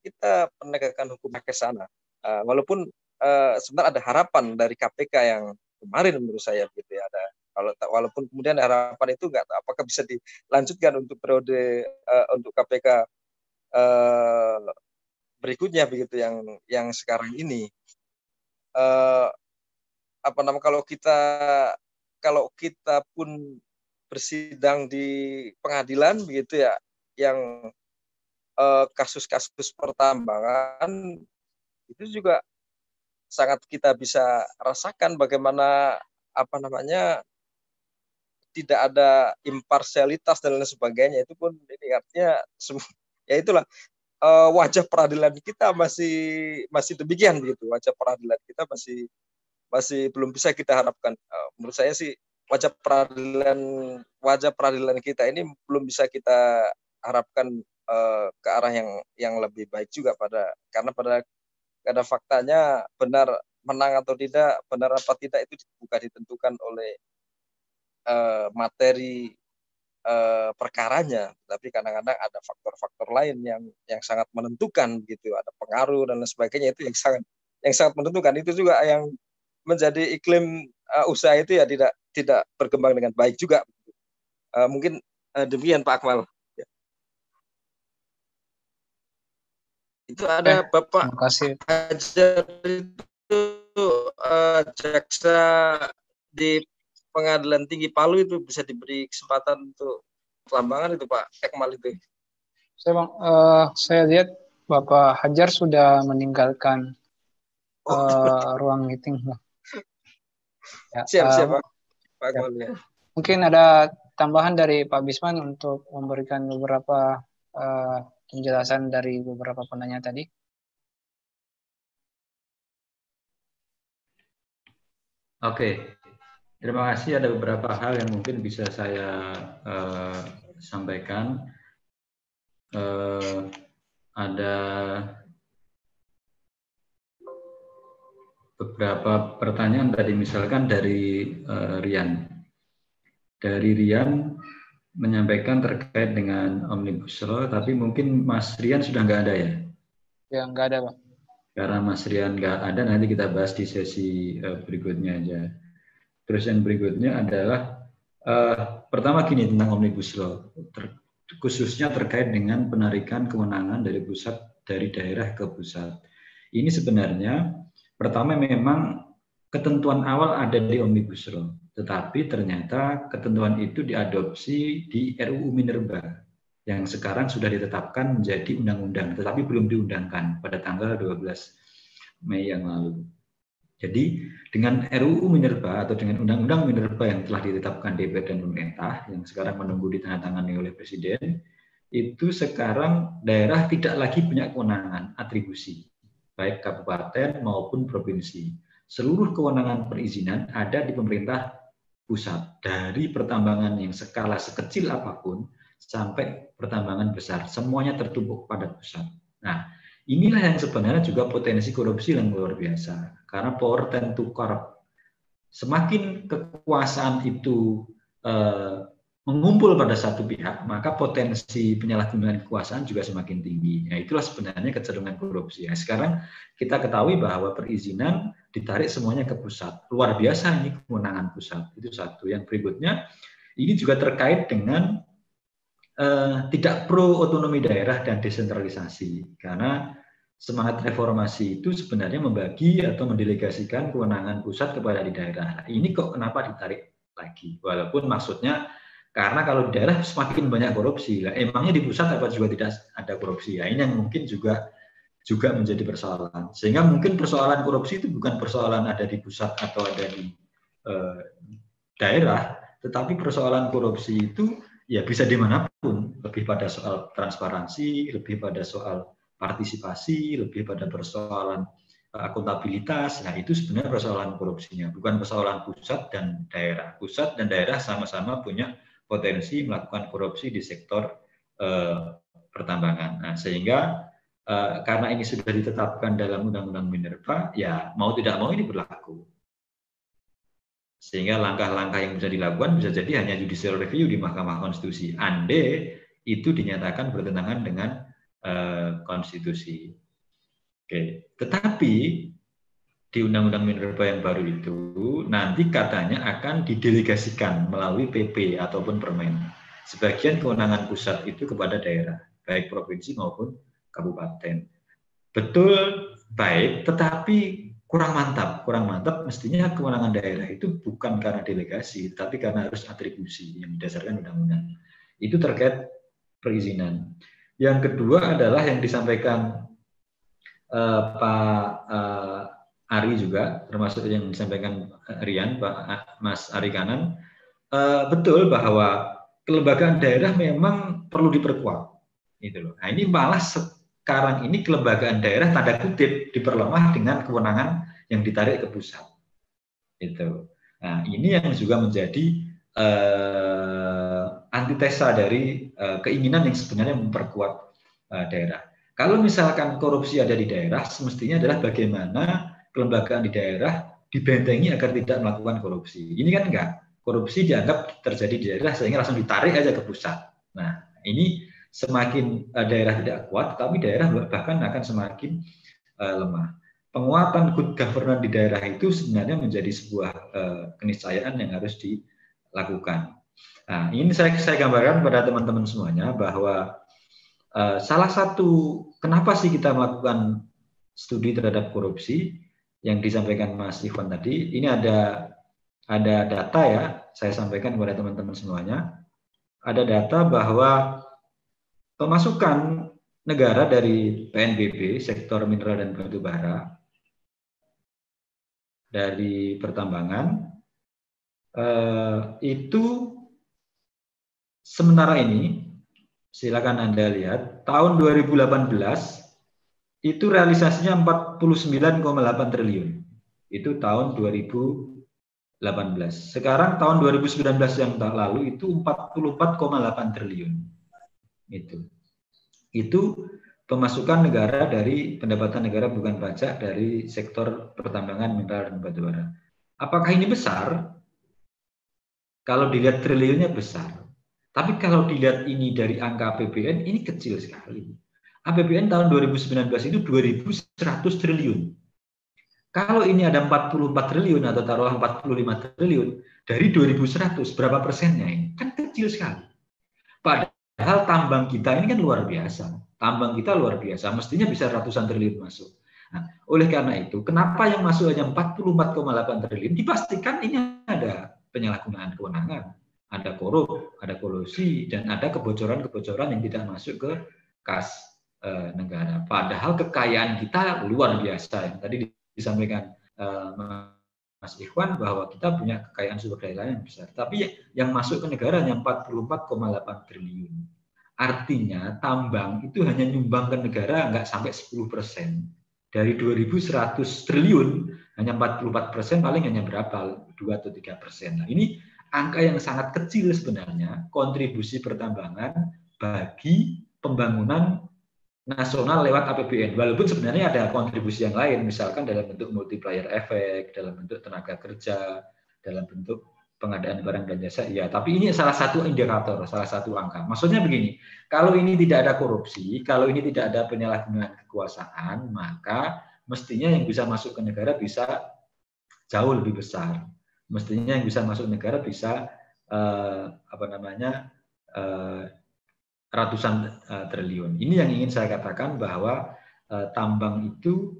kita penegakan hukumnya ke sana. Walaupun sebenarnya ada harapan dari KPK yang kemarin menurut saya gitu ya, ada walaupun kemudian harapan itu nggak tahu apakah bisa dilanjutkan untuk periode untuk KPK berikutnya begitu yang sekarang ini. Kalau kita pun bersidang di pengadilan begitu ya, yang kasus-kasus pertambangan itu juga sangat kita bisa rasakan bagaimana tidak ada imparsialitas dan lain sebagainya. Itu pun ini artinya ya itulah wajah peradilan kita masih demikian begitu. Wajah peradilan kita masih belum bisa kita harapkan. Menurut saya sih wajah peradilan kita ini belum bisa kita harapkan ke arah yang lebih baik juga karena pada faktanya benar menang atau tidak, benar apa tidak itu bukan ditentukan oleh materi perkaranya, tapi kadang-kadang ada faktor-faktor lain yang sangat menentukan gitu, ada pengaruh dan lain sebagainya, itu yang sangat menentukan. Itu juga yang menjadi iklim usaha itu ya tidak berkembang dengan baik juga. Mungkin demikian Pak Akmal. Ya. Itu ada Bapak Hajar itu jaksa di Pengadilan Tinggi Palu, itu bisa diberi kesempatan untuk pertambangan itu Pak Akmal itu. Saya lihat Bapak Hajar sudah meninggalkan ruang meeting. Ya, siap Pak Akmal ya. Mungkin ada tambahan dari Pak Bisman untuk memberikan beberapa penjelasan dari beberapa penanya tadi. Oke, terima kasih. Ada beberapa hal yang mungkin bisa saya sampaikan. Ada beberapa pertanyaan tadi, misalkan dari Rian. Dari Rian menyampaikan terkait dengan Omnibus Law, tapi mungkin Mas Rian sudah nggak ada ya? Ya, nggak ada Pak. Karena Mas Rian nggak ada, nanti kita bahas di sesi berikutnya aja. Terus yang berikutnya adalah pertama gini tentang Omnibus Law, khususnya terkait dengan penarikan kewenangan dari pusat, dari daerah ke pusat. Ini sebenarnya pertama memang ketentuan awal ada di Omnibus Law, tetapi ternyata ketentuan itu diadopsi di RUU Minerba yang sekarang sudah ditetapkan menjadi undang-undang, tetapi belum diundangkan pada tanggal 12 Mei yang lalu. Jadi dengan RUU Minerba atau dengan Undang-Undang Minerba yang telah ditetapkan DPR dan pemerintah yang sekarang menunggu ditandatangani oleh Presiden, itu sekarang daerah tidak lagi punya kewenangan atribusi, baik kabupaten maupun provinsi. Seluruh kewenangan perizinan ada di pemerintah pusat, dari pertambangan yang skala sekecil apapun sampai pertambangan besar, semuanya tertumpuk pada pusat. Nah, inilah yang sebenarnya juga potensi korupsi yang luar biasa, karena power tend to corrupt. Semakin kekuasaan itu mengumpul pada satu pihak, maka potensi penyalahgunaan kekuasaan juga semakin tinggi. Nah, itulah sebenarnya kecenderungan korupsi. Nah, sekarang kita ketahui bahwa perizinan ditarik semuanya ke pusat. Luar biasa ini kewenangan pusat. Itu satu. Yang berikutnya, ini juga terkait dengan tidak pro otonomi daerah dan desentralisasi, karena semangat reformasi itu sebenarnya membagi atau mendelegasikan kewenangan pusat kepada di daerah. Ini kok kenapa ditarik lagi? Walaupun maksudnya karena kalau di daerah semakin banyak korupsi, lah emangnya di pusat apa juga tidak ada korupsi? Ya, ini yang mungkin juga menjadi persoalan. Sehingga mungkin persoalan korupsi itu bukan persoalan ada di pusat atau ada di daerah, tetapi persoalan korupsi itu ya bisa dimanapun, lebih pada soal transparansi, lebih pada soal partisipasi, lebih pada persoalan akuntabilitas. Nah, itu sebenarnya persoalan korupsinya, bukan persoalan pusat dan daerah. Pusat dan daerah sama-sama punya potensi melakukan korupsi di sektor pertambangan. Nah, sehingga karena ini sudah ditetapkan dalam Undang-Undang Minerba, ya mau tidak mau ini berlaku. Sehingga langkah-langkah yang bisa dilakukan bisa jadi hanya judicial review di Mahkamah Konstitusi. Andai itu dinyatakan bertentangan dengan konstitusi. Oke, tetapi di Undang-Undang Minerba yang baru itu nanti katanya akan didelegasikan melalui PP ataupun Permen. Sebagian kewenangan pusat itu kepada daerah, baik provinsi maupun kabupaten. Betul, baik, tetapi kurang mantap. Mestinya kewenangan daerah itu bukan karena delegasi, tapi karena harus atribusi yang berdasarkan undang-undang. Itu terkait perizinan. Yang kedua adalah yang disampaikan Pak Ari juga, termasuk yang disampaikan Rian, Mas Ari Kanan, betul bahwa kelembagaan daerah memang perlu diperkuat. Gitu loh. Nah, ini malah sekarang ini kelembagaan daerah tanda kutip diperlemah dengan kewenangan yang ditarik ke pusat. Itu. Nah, ini yang juga menjadi antitesa dari keinginan yang sebenarnya memperkuat daerah. Kalau misalkan korupsi ada di daerah, semestinya adalah bagaimana kelembagaan di daerah dibentengi agar tidak melakukan korupsi. Ini kan enggak. Korupsi dianggap terjadi di daerah sehingga langsung ditarik aja ke pusat. Nah, ini semakin daerah tidak kuat, tapi daerah bahkan akan semakin lemah. Penguatan good governance di daerah itu sebenarnya menjadi sebuah keniscayaan yang harus dilakukan. Nah, ini saya gambarkan pada teman-teman semuanya bahwa salah satu kenapa sih kita melakukan studi terhadap korupsi yang disampaikan Mas Ivan tadi, ini ada data ya, saya sampaikan kepada teman-teman semuanya. Ada data bahwa pemasukan negara dari PNBP, sektor mineral dan batu bara, dari pertambangan, itu sementara ini, silakan Anda lihat, tahun 2018, itu realisasinya 49,8 triliun. Itu tahun 2018. Sekarang tahun 2019 yang lalu itu 44,8 triliun. Itu pemasukan negara dari pendapatan negara bukan pajak dari sektor pertambangan mineral dan batu bara. Apakah ini besar? Kalau dilihat triliunnya besar. Tapi kalau dilihat ini dari angka APBN ini kecil sekali. APBN tahun 2019 itu 2.100 triliun. Kalau ini ada 44 triliun atau taruhlah 45 triliun dari 2.100, berapa persennya ini? Kan kecil sekali. Padahal tambang kita ini kan luar biasa. Tambang kita luar biasa, mestinya bisa ratusan triliun masuk. Nah, oleh karena itu, kenapa yang masuk hanya 44,8 triliun? Dipastikan ini ada penyalahgunaan kewenangan, ada korup, ada kolusi, dan ada kebocoran-kebocoran yang tidak masuk ke kas negara. Padahal kekayaan kita luar biasa. Yang tadi disampaikan Mas Ikhwan bahwa kita punya kekayaan sumber daya alam yang besar. Tapi yang masuk ke negara hanya 44,8 triliun. Artinya tambang itu hanya nyumbang ke negara nggak sampai 10%. Dari 2.100 triliun, hanya 44% paling hanya berapa? 2 atau 3%. Nah, ini angka yang sangat kecil sebenarnya, kontribusi pertambangan bagi pembangunan nasional lewat APBN. Walaupun sebenarnya ada kontribusi yang lain, misalkan dalam bentuk multiplier efek, dalam bentuk tenaga kerja, dalam bentuk pengadaan barang dan jasa, ya. Tapi ini salah satu indikator, salah satu angka. Maksudnya begini, kalau ini tidak ada korupsi, kalau ini tidak ada penyalahgunaan kekuasaan, maka mestinya yang bisa masuk ke negara bisa jauh lebih besar. Mestinya yang bisa masuk negara bisa ratusan triliun. Ini yang ingin saya katakan bahwa tambang itu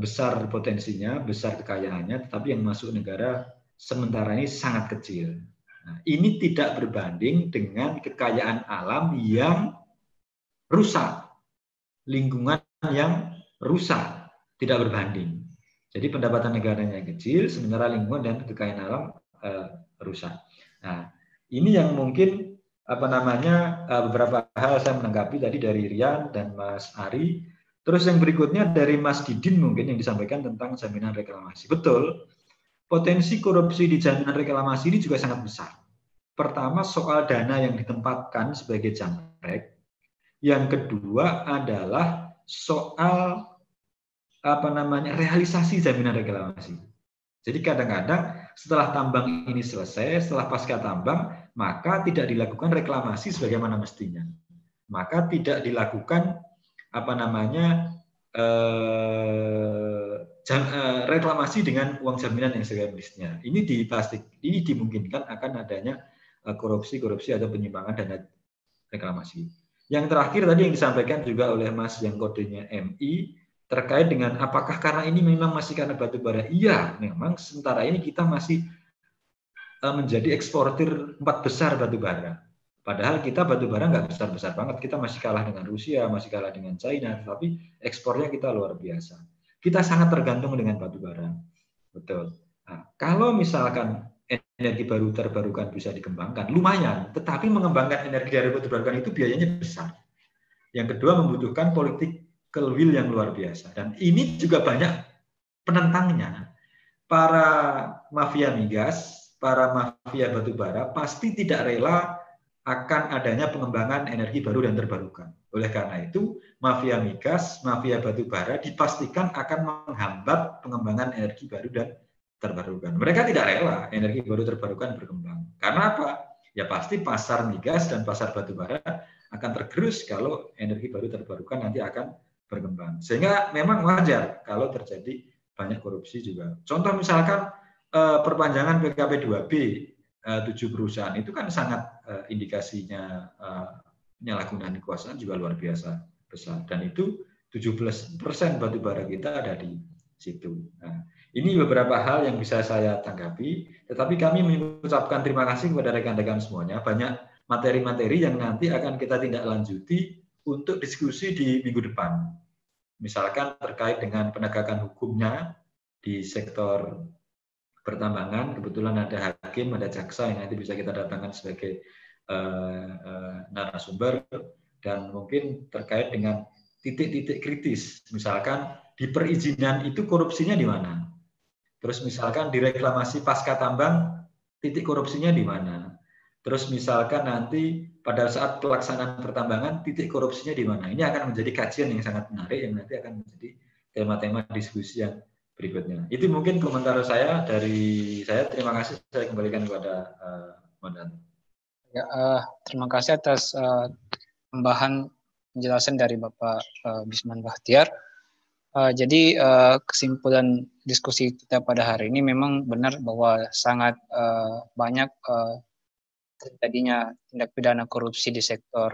besar potensinya, besar kekayaannya, tetapi yang masuk negara sementara ini sangat kecil. Nah, ini tidak berbanding dengan kekayaan alam yang rusak, lingkungan yang rusak, tidak berbanding. Jadi pendapatan negaranya kecil, sementara lingkungan dan kekayaan alam rusak. Nah, ini yang mungkin beberapa hal saya menanggapi tadi dari Rian dan Mas Ari. Terus yang berikutnya dari Mas Didin mungkin yang disampaikan tentang jaminan reklamasi. Betul. Potensi korupsi di jaminan reklamasi ini juga sangat besar. Pertama, soal dana yang ditempatkan sebagai jamrek. Yang kedua adalah soal realisasi jaminan reklamasi. Jadi kadang-kadang setelah tambang ini selesai, setelah pasca tambang, maka tidak dilakukan reklamasi sebagaimana mestinya. Maka tidak dilakukan reklamasi dengan uang jaminan yang semestinya. Ini dimungkinkan akan adanya korupsi atau penyimpangan dana reklamasi. Yang terakhir tadi yang disampaikan juga oleh Mas yang kodenya MI terkait dengan apakah karena ini memang masih karena batu bara. Iya, memang sementara ini kita masih menjadi eksportir 4 besar batu bara. Padahal kita batu bara nggak besar-besar banget. Kita masih kalah dengan Rusia, masih kalah dengan China, tapi ekspornya kita luar biasa. Kita sangat tergantung dengan batu bara. Betul. Nah, kalau misalkan energi baru terbarukan bisa dikembangkan, lumayan. Tetapi mengembangkan energi dari baru terbarukan itu biayanya besar. Yang kedua membutuhkan political will yang luar biasa. Dan ini juga banyak penentangnya. Para mafia migas, para mafia batu bara pasti tidak rela akan adanya pengembangan energi baru dan terbarukan. Oleh karena itu, mafia migas, mafia batu bara dipastikan akan menghambat pengembangan energi baru dan terbarukan. Mereka tidak rela energi baru terbarukan berkembang. Karena apa? Ya pasti pasar migas dan pasar batu bara akan tergerus kalau energi baru terbarukan nanti akan berkembang. Sehingga memang wajar kalau terjadi banyak korupsi juga. Contoh misalkan perpanjangan PKP 2B 7 perusahaan itu kan sangat indikasinya penyalahgunaan kekuasaan juga luar biasa besar. Dan itu 17% batu bara kita ada di situ. Nah, ini beberapa hal yang bisa saya tanggapi, tetapi kami mengucapkan terima kasih kepada rekan-rekan semuanya. Banyak materi-materi yang nanti akan kita tindak lanjuti untuk diskusi di minggu depan. Misalkan terkait dengan penegakan hukumnya di sektor pertambangan, kebetulan ada hakim, ada jaksa yang nanti bisa kita datangkan sebagai narasumber, dan mungkin terkait dengan titik-titik kritis, misalkan di perizinan itu korupsinya di mana, terus misalkan di reklamasi pasca tambang titik korupsinya di mana, terus misalkan nanti pada saat pelaksanaan pertambangan titik korupsinya di mana. Ini akan menjadi kajian yang sangat menarik yang nanti akan menjadi tema-tema diskusi yang berikutnya. Itu mungkin komentar saya dari saya. Terima kasih, saya kembalikan kepada moderator. Ya, terima kasih atas tambahan penjelasan dari Bapak Bisman Bahtiar. Jadi kesimpulan diskusi kita pada hari ini memang benar bahwa sangat banyak terjadinya tindak pidana korupsi di sektor